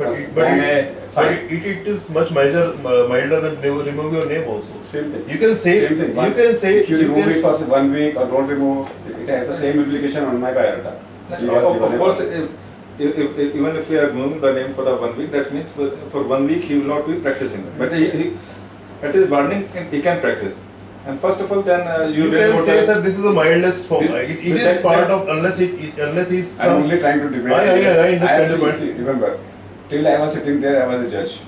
fine. it is much milder than remove your name also. Same thing. You can say Same thing. you can say if you remove it for 1 week or don't remove, it has the same implication on my biodata. He was given Of a- course, even if we are removing the name for the 1 week, that means for 1 week he will not be practicing. But at his warning, he can practice. And first of all, then you read can about say the- that this is the mildest form. It is that- part that- of unless he's I'm some. only trying to debate. I understand the actually, point. see, remember, till I was sitting there, I was a judge.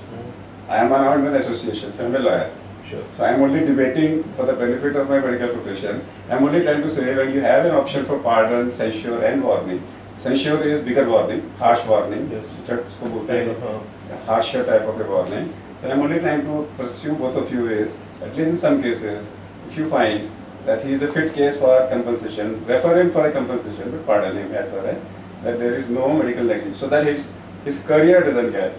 I am not an association, so I'm a lawyer. Sure. So I'm only debating for the benefit of my medical profession. I'm only trying to say when you have an option for pardon, censure and warning. Censure is bigger warning, harsh warning. Yes. जिसको बोलते हैं, Uh-huh. a harsher type of a warning. So I'm only trying to pursue both of you is, at least in some cases, if you find that he is a fit case for compensation, refer him for a compensation, but pardon him as far as that there is no medical negligence, so that his career doesn't get.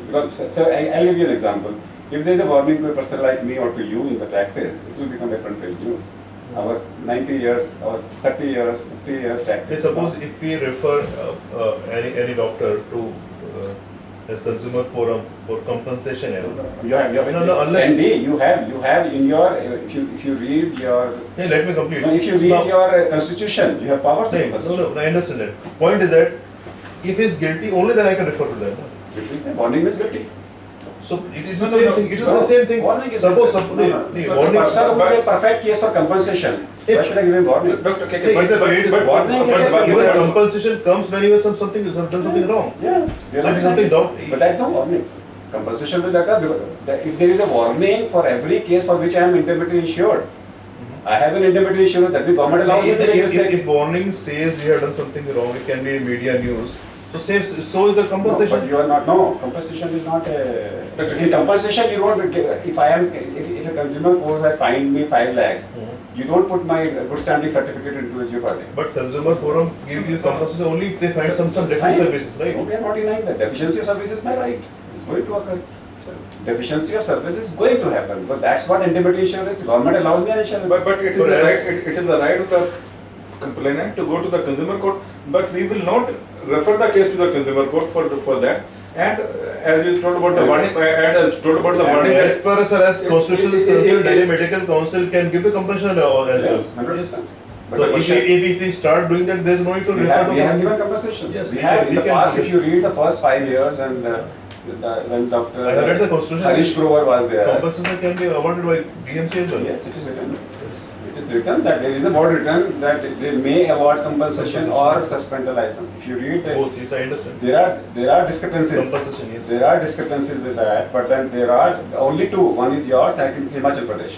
Because so I'll give you an example. If there is a warning to a person like me or to you in the practice, it will become a front page news. Our 90 years, our 30 years, 50 years practice. Hey, suppose if we refer any doctor to a consumer forum for compensation error. You have No, unless- ND, you have in your if you read your Hey, let me complete. no, if you read Now- your constitution, you have powers to No, compensation. no, I understand that. Point is that if he's guilty, only then I can refer to them. Warning is guilty. So it is No, the no, same no. thing. It is No, the same thing. warning is Suppose guilty. the But warning. the person who is a perfect case for compensation, why should I give him warning? Dr. KK, Hey, but warning is a- even compensation comes when you have something done something wrong. Yes. So if something wrong, But that's no warning. Compensation will occur because if there is a warning for every case for which I am indemnity insured. I have an indemnity insurance that the government allows me to make mistakes. if warning says you have done something wrong, it can be media news. So is the No, compensation. but you are not. No, compensation is not a. In compensation, you don't. If I am, if a consumer court has fined me 5 lakhs, you don't put my good standing certificate into a jeopardy. But consumer forum give you compensation only if they find some deficient Fine. services, right? No, we are not denying that. Deficiency of service is my right. It's going to occur. Deficiency of service is going to happen. But that's what indemnity insurance. Government allows me an insurance. But it is But the as- right. It is the right of the complainant to go to the consumer court. But we will not refer the case to the consumer court for that. And as you told about the warning, and as told about the warning. As per as constitution is concerned, Delhi Medical Council can give the compensation as Yes, well. 100%. But So the question, if we start doing that, there is no need to we refer have to given the. compensations. Yes, We have in we the can past. do If it. you read the first 5 years when Dr. I have read the constitution. Harish Grover was there. Compensation can be awarded by DMC as well. Yes, it is written. Yes. It is written that there is a board written that they may award compensation or suspend the license. If you read the, Both, yes, I understand. there are discrepancies. Compensation, yes. There are discrepancies with that, but then there are only two. One is yours, second is Himachal Pradesh.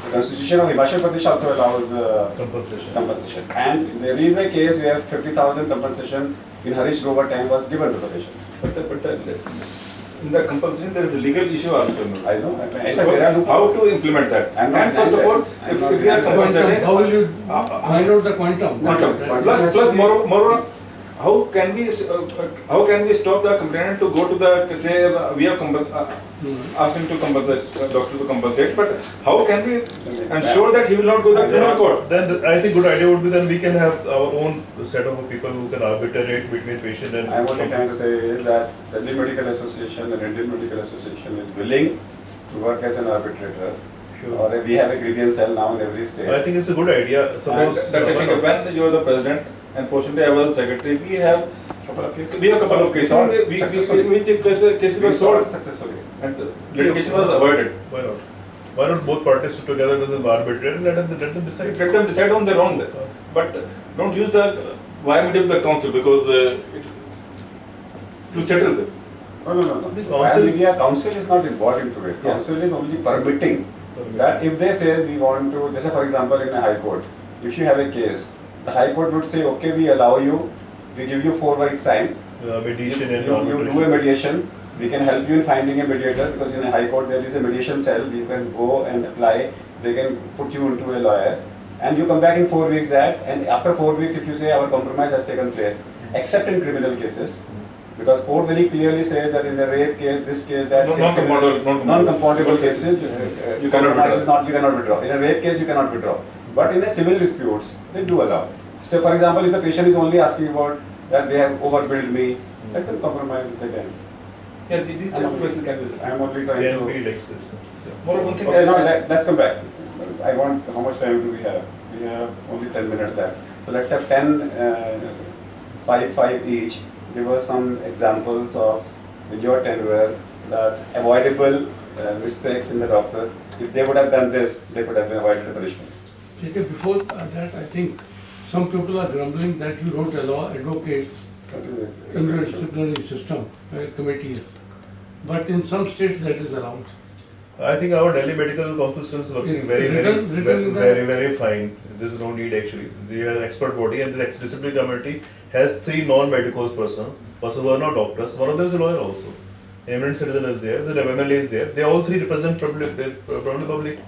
The constitution of Himachal Pradesh also allows Compensation. compensation. And there is a case where 50,000 compensation in Harish Grover time was given to the patient. In the compulsion, there is a legal issue also. I know. I said there are How loopholes. to implement that? I'm not And first saying of all, that. I'm if not we are saying that. compensating, How will you find out the quantum? quantum. That Plus, has plus to be- more, how can we stop the complainant to go to the say we have asked him to compensate, doctor to compensate, but how can we ensure that he will not go to the criminal court? Then I think good idea would be then we can have our own set of people who can arbitrate between patient and. I'm only trying to say is that the Delhi Medical Association and Indian Medical Association is willing to work as an arbitrator. Sure. Or we have a grievance cell now in every state. I think it's a good idea. Suppose When you are the president, and fortunately I was secretary, we have Couple of cases. We have a couple of cases. solved We successfully. cases We were solved successfully. and litigation was avoided. Why not? Why not both parties sit together with the arbitrator and let them decide? Let them decide on their own then. But don't use the viability of the council because to settle them. No. The council- Council is not involved into it. Yeah. Council is only permitting that if they say we want to, just for example in a high court, if you have a case, the high court would say, okay, we allow you, we give you 4 weeks time. Mediation and You arbitration. do a mediation. We can help you in finding a mediator because in a high court there is a mediation cell. You can go and apply. They can put you into a lawyer, and you come back in 4 weeks. And after 4 weeks, if you say our compromise has taken place, except in criminal cases, because court very clearly says that in the rape case, this case, that No, case, non-compoundable cases, You cannot compromise withdraw. is not, you cannot withdraw. In a rape case, you cannot withdraw. But in a civil disputes, they do allow. So, for example, if the patient is only asking about that they have overbilled me, let them compromise if they can. Yeah, these type of cases can be settled. I am only trying Can to. be like this. More one thing Okay, now let's come back. I want, how much time do we have? We have only 10 minutes left. So let's have 10, 5 each. Give us some examples of, in your tenure, that avoidable mistakes in the doctors. If they would have done this, they could have avoided the punishment. Okay, before that, I think some people are grumbling that you don't allow advocates in your disciplinary system, committees. But in some states that is allowed. I think our Delhi Medical Council system is working It's very, written very fine. There's no need actually. They are an expert body, and the disciplinary committee has 3 non-medical persons who are not doctors. One of them is a lawyer also. Eminent citizen is there. The MLA is there. They all 3 represent public.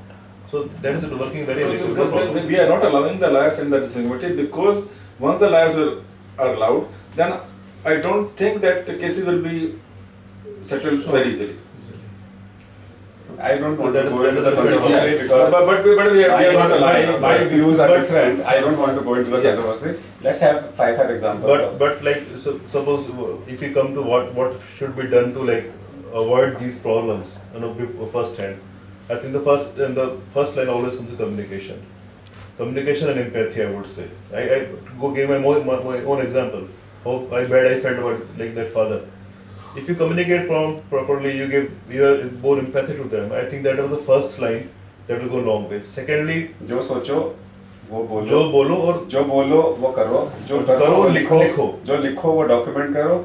So that is working very well. Because we are not allowing the lawyers in the decision committee because once the lawyers are allowed, then I don't think that the cases will be settled very easily. I don't want That to is- go into the that is- controversy Yeah. because But we are not allowing. my views are But- different. I don't want to go into the Yeah. controversy. Let's have five examples. But like suppose if we come to what should be done to like avoid these problems, first hand. I think the first line always comes to communication. Communication and empathy, I would say. I go give my own example. How bad I felt about like that father. If you communicate properly, you are more empathy to them. I think that was the first line that will go a long way. Secondly, जो सोचो वो बोलो, जो बोलो और जो बोलो वो करो, जो करो, करो वो लिखो। लिखो, जो लिखो वो डॉक्यूमेंट करो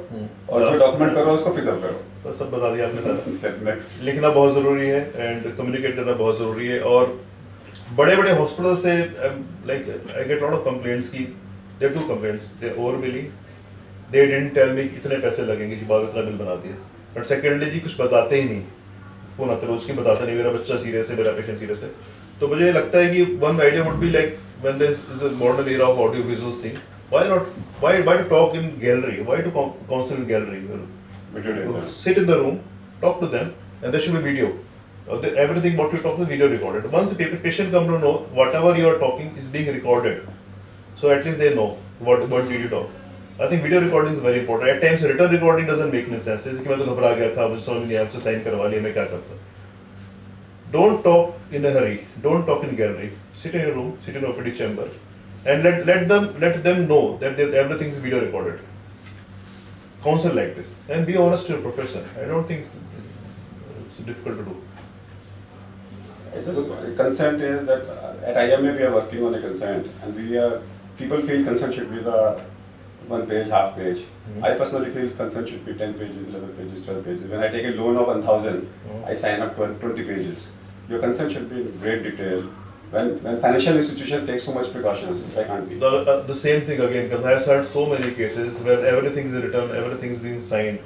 और जो डॉक्यूमेंट करो उसको प्रिजर्व करो. तो सब बता दिया आपने सारा. नेक्स्ट. लिखना बहुत ज़रूरी है एंड कम्युनिकेट करना बहुत ज़रूरी है. और बड़े बड़े हॉस्पिटल से like I get lot of complaints की their two complaints they over billing. They didn't tell me इतने पैसे लगेंगे जी, बाद में इतना बिल बना दिया. बट सेकेंडली जी कुछ बताते ही नहीं. फोन आते रोज की बताते नहीं मेरा बच्चा सीरियस है, मेरा पेशेंट सीरियस है. तो मुझे लगता है कि one idea would be like when there is a modern era of audio visual thing, why to talk in gallery, why to council in gallery. Sit in the room, talk to them, and there should be video. Everything what you talk is video recorded. Once the patient come to know whatever you are talking is being recorded, so at least they know what did you talk. I think video recording is very important. At times written recording doesn't make any sense. जैसे कि मैं तो घबरा गया था, मुझे समझ नहीं आया, मुझसे साइन करवा लिया, मैं क्या करता. Don't talk in a hurry. Don't talk in gallery. Sit in your room, sit in OPD chamber, and let them know that everything is video recorded. Counsel like this and be honest to your profession. I don't think it's difficult to do. Consent is that at IMA we are working on a consent, and people feel consent should be the 1 page, half page. I personally feel consent should be 10 pages, 11 pages, 12 pages. When I take a loan of 1,000, I sign up 20 pages. Your consent should be in great detail. When financial institution takes so much precautions, I can't be. The same thing again, because I have heard so many cases where everything is written, everything is being signed,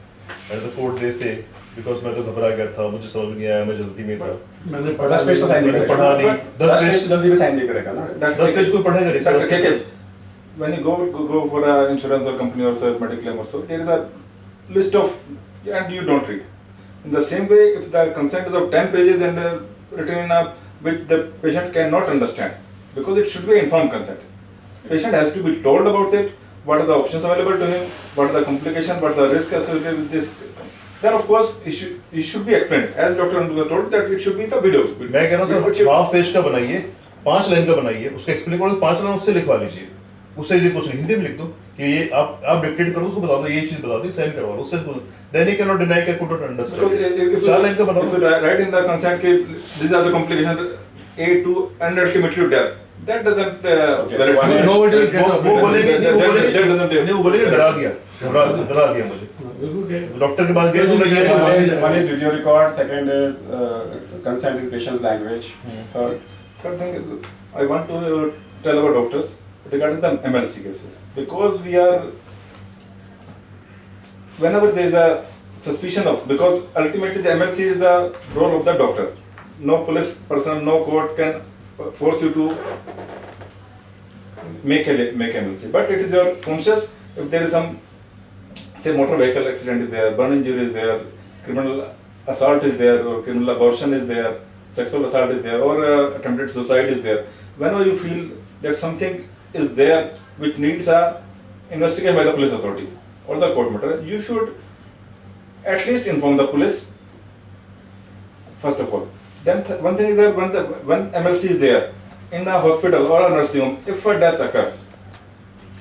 and the court they say because मैं तो घबरा गया था, मुझे समझ नहीं आया, मैं जल्दी में था. मैंने 10 पेज तो साइन नहीं मैंने करेगा. पढ़ा नहीं. 10 पेज तो जल्दी में साइन नहीं करेगा ना. 10 पेज कोई पढ़ेगा नहीं. Dr. KK, when you go for an insurance or company or so, medical claim or so, there is a list of, and you don't read. In the same way, if the consent is of 10 pages and written in a which the patient cannot understand, because it should be informed consent. Patient has to be told about it, what are the options available to him, what are the complications, what are the risks associated with this. Then of course, it should be explained. As Dr. Anduja told that it should be the video. मैं कह रहा हूँ sir half page का बनाइए, 5 line का बनाइए, उसका explain करो, 5 लाइन उससे लिखवा लीजिए. उससे ये कुछ नहीं, हिंदी में लिख दो. कि ये आप डिक्टेट करो, उसको बता दो ये चीज बता दो, साइन करवा लो उससे, then he can not deny, can not understand. Because चार लाइन का if बनाओ। you write in the consent कि these are the complications A to and ultimately to death, that doesn't Okay, so one is- Nobody will get वो बोलेंगे नहीं, वो बोलेंगे that doesn't नहीं, वो बोलेंगे डरा दिया, डरा दिया मुझे। डॉक्टर के पास गए तो मैं ये One is video record, second is consent in patient's language, Third thing is, I want to tell our doctors regarding the MLC cases, because we are, whenever there is a suspicion of, because ultimately the MLC is the role of the doctor. No police person, no court can force you to make MLC. But it is your conscious, if there is some, say motor vehicle accident is there, burn injury is there, criminal assault is there, or criminal abortion is there, sexual assault is there, or attempted suicide is there. Whenever you feel that something is there which needs a investigation by the police authority or the court matter, you should at least inform the police first of all. Then one thing is that when MLC is there in a hospital or a nursing home, if a death occurs,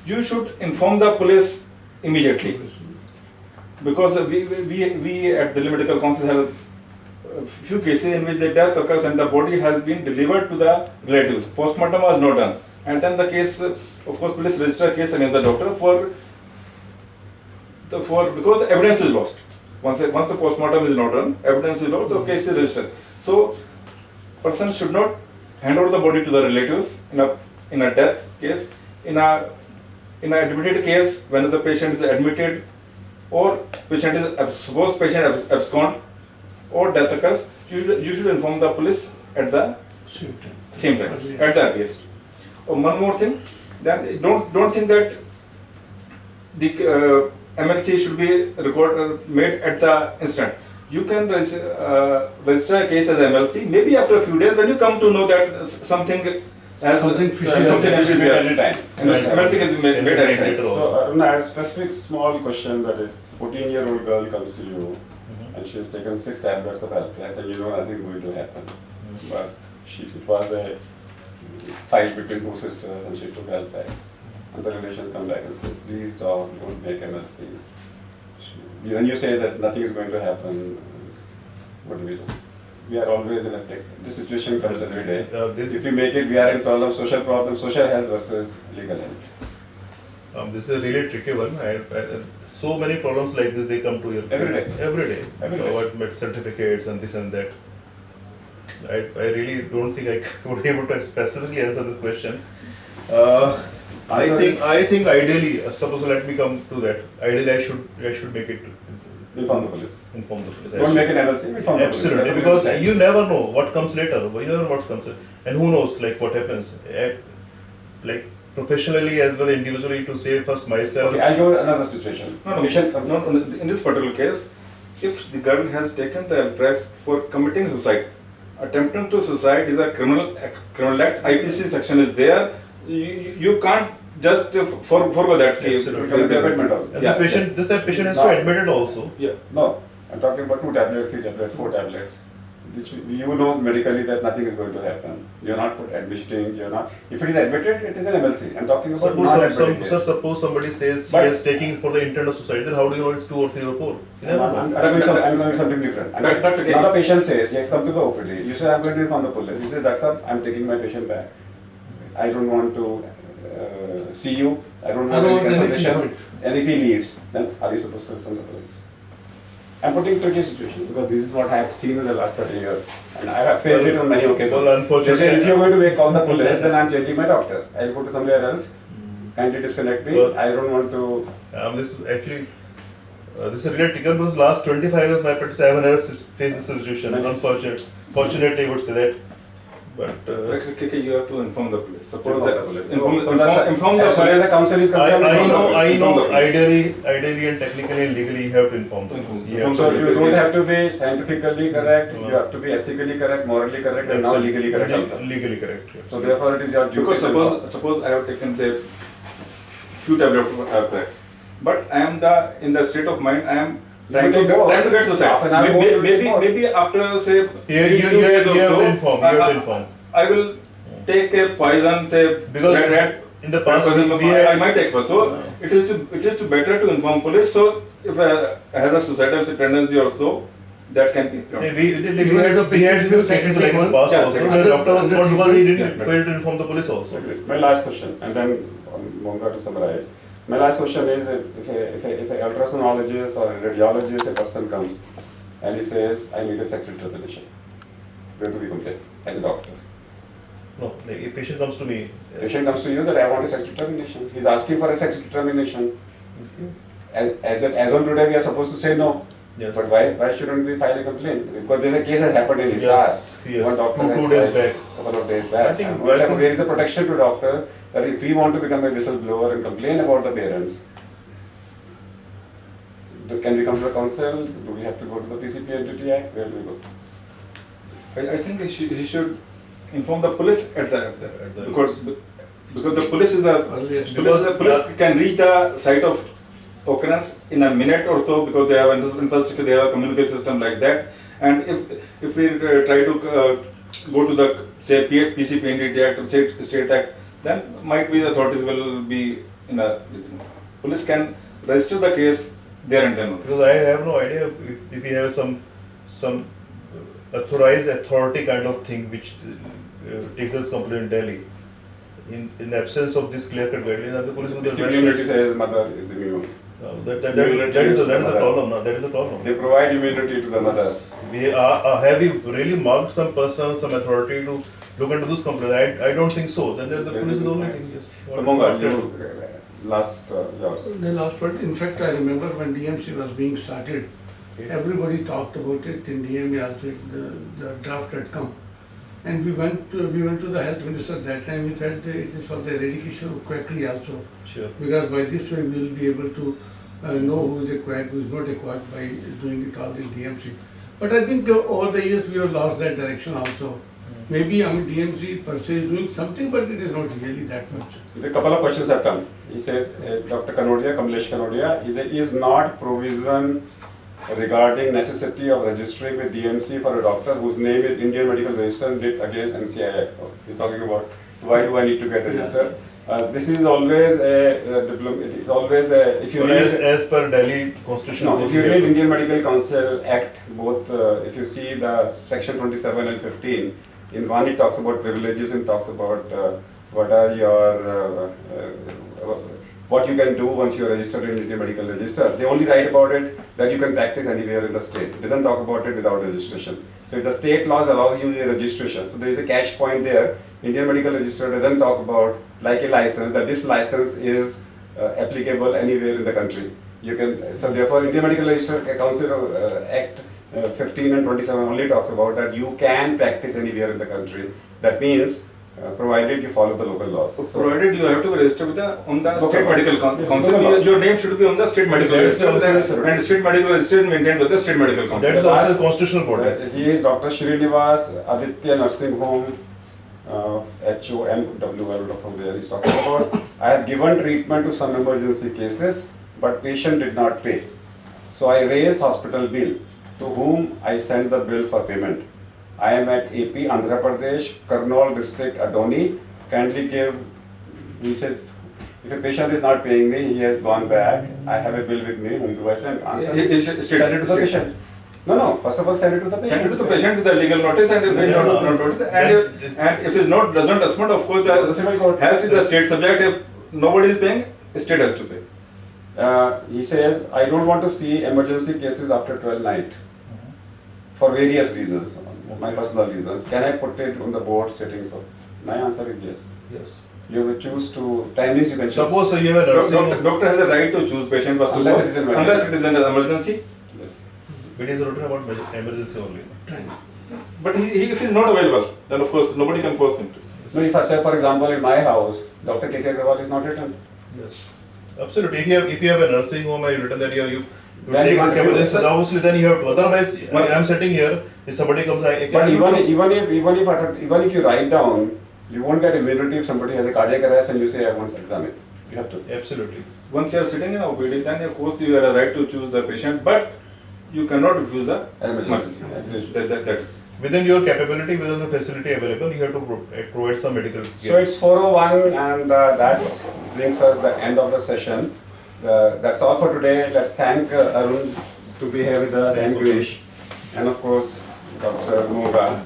you should inform the police immediately, because we at Delhi Medical Council have a few cases in which the death occurs and the body has been delivered to the relatives. Postmortem was not done, and then the case, of course, police register a case against the doctor because the evidence is lost. Once the postmortem is not done, evidence is lost, the case is registered. So, person should not hand over the body to the relatives in a death case, in a admitted case when the patient is admitted, or patient is suppose patient abscond or death occurs, you should inform the police at the same time, at the earliest. One more thing, then don't think that the MLC should be made at the instant. You can register a case as MLC. Maybe after a few days, when you come to know that something has Something fishy has Something fishy is made there. any time. MLC can be made at any time. So, Aruna, I have a specific small question, that is, 14-year-old girl comes to you and she has taken 6 tablets of Alprax and you know nothing is going to happen. But it was a fight between 2 sisters and she took Alprax. And the relations come back and say, please don't make MLC. When you say that nothing is going to happen, what do we do? We are always in a fix. This situation comes every day. If we make it, we are in social health versus legal health. This is a really tricky one. So many problems like this, they come to your Every day. Every day. Every day. What med certificates and this and that. I really don't think I would be able to specifically answer this question. I think ideally, suppose let me come to that. Ideally, I should make it. Inform the police. Inform the police. Don't make an MLC, inform the police. Absolutely, Let the because police decide. you never know what comes later. You never know what comes, and who knows, like what happens. Like professionally as well, individually, to save first myself. Okay, I'll go another situation. No, Patient- in this particular case, if the girl has taken the Alprax for committing suicide, attempting to suicide is a criminal act. IPC section is there. You can't just forgo that case. Absolutely. Commitment also. And Yeah. the patient has No. to admit it also. Yeah. No, I'm talking about 2 tablets, 3 tablets, 4 tablets, which you know medically that nothing is going to happen. You're not admitting, you're not. If it is admitted, it is an MLC. I'm talking about non-admitted case. Suppose somebody says But- he is taking for the intent of suicide, then how do you know it's 2 or 3 or 4? You never know. I'm going something different. That's okay. Now the patient says, yes, come to the OPD. You say, I'm going to inform the police. You say, Doctor, I'm taking my patient back. I don't want to see you. I don't want any consultation. And if he leaves, then are you supposed to inform the police? I'm putting tricky situation because this is what I have seen in the last 30 years. And I have faced it on many occasions. Well, They unfortunately, say, if you're going to call the police, then I'm changing my doctor. I'll go to somewhere else. Kindly disconnect me. Well- I don't want to. this is actually this is really tricky because last 25 years my practice I have never faced this situation. Nice. Fortunately, I would say that. But You have to inform the police. Suppose Inform the that police. inform the As far as the police. council is concerned, I inform the know, police. I Inform the know. police. Ideally, and technically and legally, you have to inform them. Inform- You inform have So to- you don't have to be scientifically correct, No. you have to be ethically correct, morally correct, and now legally correct also. Legally correct. Yes. So therefore, it is your duty. Because to inform. suppose I have taken say few tablets of Alprax, but I am in the state of mind I am trying to get suicide. Half an hour more, you will more. Maybe after say You few days or have so, to inform. You have to inform. I will take a poison, say Because- red in the past I might expert. So it is to better to inform police. So if has a suicidal tendency or so, that can be. We had few cases like in the past Yeah, also second where doctor was not because he didn't Yeah. fail to inform the police also. My last question, and then Monga to summarize. My last question is, if a ultrasonologist or a radiologist, a person comes and he says, I need a sex determination, where do we complain as a doctor? No, like a patient comes to me. Patient comes to you that I want a sex determination. He's asking for a sex determination. Okay. As on today, we are supposed to say no. Yes. But why shouldn't we file a complaint? Because there's a case has happened in Hisar. Yes. One doctor Two has days filed back. couple of days back. I think And welcome- there is a protection to doctors that if we want to become a whistleblower and complain about the parents, can we come to the council? Do we have to go to the PCP Entity Act? Where do we go? I think he should inform the police at the because the police is a Earliest. police can reach the site of occurrence in a minute or so because they have infrastructure, they have a communication system like that. And if we try to go to the say PCP Entity Act or state act, then might be the authorities will be in a police can register the case there and then only. Because I have no idea if we have some authorized authority kind of thing which takes this complaint in Delhi. In absence of this clear-cut guideline, the police will PCP Entity says mother is immune. that is the problem. No, that is the problem. They provide immunity to the mother. Have we really marked some person, some authority to look into this complaint? I don't think so. Then the police is the only thing. Yes. So Monga, you last yours. The last part, in fact, I remember when DMC was being started, everybody talked about it in DMA also, the draft had come. And we went to the health minister that time, he said it is for the eradication of quackery also. Sure. Because by this way we will be able to know who is a quack, who is not a quack by doing it all in DMC. But I think over the years we have lost that direction also. Maybe DMC per se is doing something, but it is not really that much. A couple of questions have come. He says, Dr. Kanodia, Kamlesh Kanodia, is not provision regarding necessity of registering with DMC for a doctor whose name is Indian Medical Register did against NCI Act. He's talking about why do I need to get registered? This is always it's always if you read as per Delhi Constitution. no, if you read Indian Medical Council Act, both if you see the section 27 and 15, in one it talks about privileges and talks about what are your what you can do once you are registered in Indian Medical Register. They only write about it that you can practice anywhere in the state. It doesn't talk about it without registration. So if the state laws allows you the registration, so there is a catch point there. Indian Medical Register doesn't talk about like a license, that this license is applicable anywhere in the country. You can, so therefore Indian Medical Register Council Act 15 and 27 only talks about that you can practice anywhere in the country. That means provided you follow the local laws. So provided you have to be registered with on the Okay. state medical Yes, council, yes. your name should be on the state medical That is register, also- and state medical register is maintained by the state medical council. That is also a constitutional body. He is Dr. Srinivas Aditya Nursing Home, HOMWL from where he's talking about. I have given treatment to some emergency cases, but patient did not pay. So I raised hospital bill, to whom I sent the bill for payment. I am at AP, Andhra Pradesh, Karnool district, Adoni. Kindly give, he says, if a patient is not paying me, he has gone back. I have a bill with me, whom do I send? Answer, He should send it to the patient. No, first of all, send it to the patient. Send it to the patient with the legal notice, and if he Yeah. not notice, and if he not doesn't respond, of course The civil court. health is the state subject. If nobody is paying, state has to pay. He says, I don't want to see emergency cases after 12 night for various reasons, my personal reasons. Can I put it on the board setting? So my answer is yes. Yes. You will choose to, timings you can choose. Suppose you have a nursing. Doctor has a right to choose patient first of Unless all, it is an unless it is an emergency. Yes. It is written about emergency only. Time. But if he is not available, then of course nobody can force him to. No, if I say, for example, in my house, Dr. K.K. Agarwal is not written. Yes. Absolutely. If you have a nursing home and you written that you Then take you can't the emergency, refuse. obviously then you have to. Otherwise, I am sitting here. If somebody comes, I But can. even if you write down, you won't get immunity if somebody has a cardiac arrest and you say, I want to examine. You have to. Absolutely. Once you are sitting in OPD, then of course you have a right to choose the patient, but you cannot refuse the Emergency. emergency. That is. within your capability, within the facility available, you have to provide some medical care. So it's 4:01 and that brings us the end of the session. That's all for today. Let's thank Arun to be here with us and Girish, and of course Dr. Moga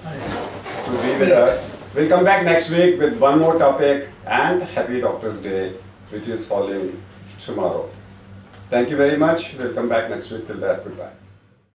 to be with us. We'll come back next week with one more topic, and happy Doctor's Day, which is following tomorrow. Thank you very much. We'll come back next week. Till that, goodbye.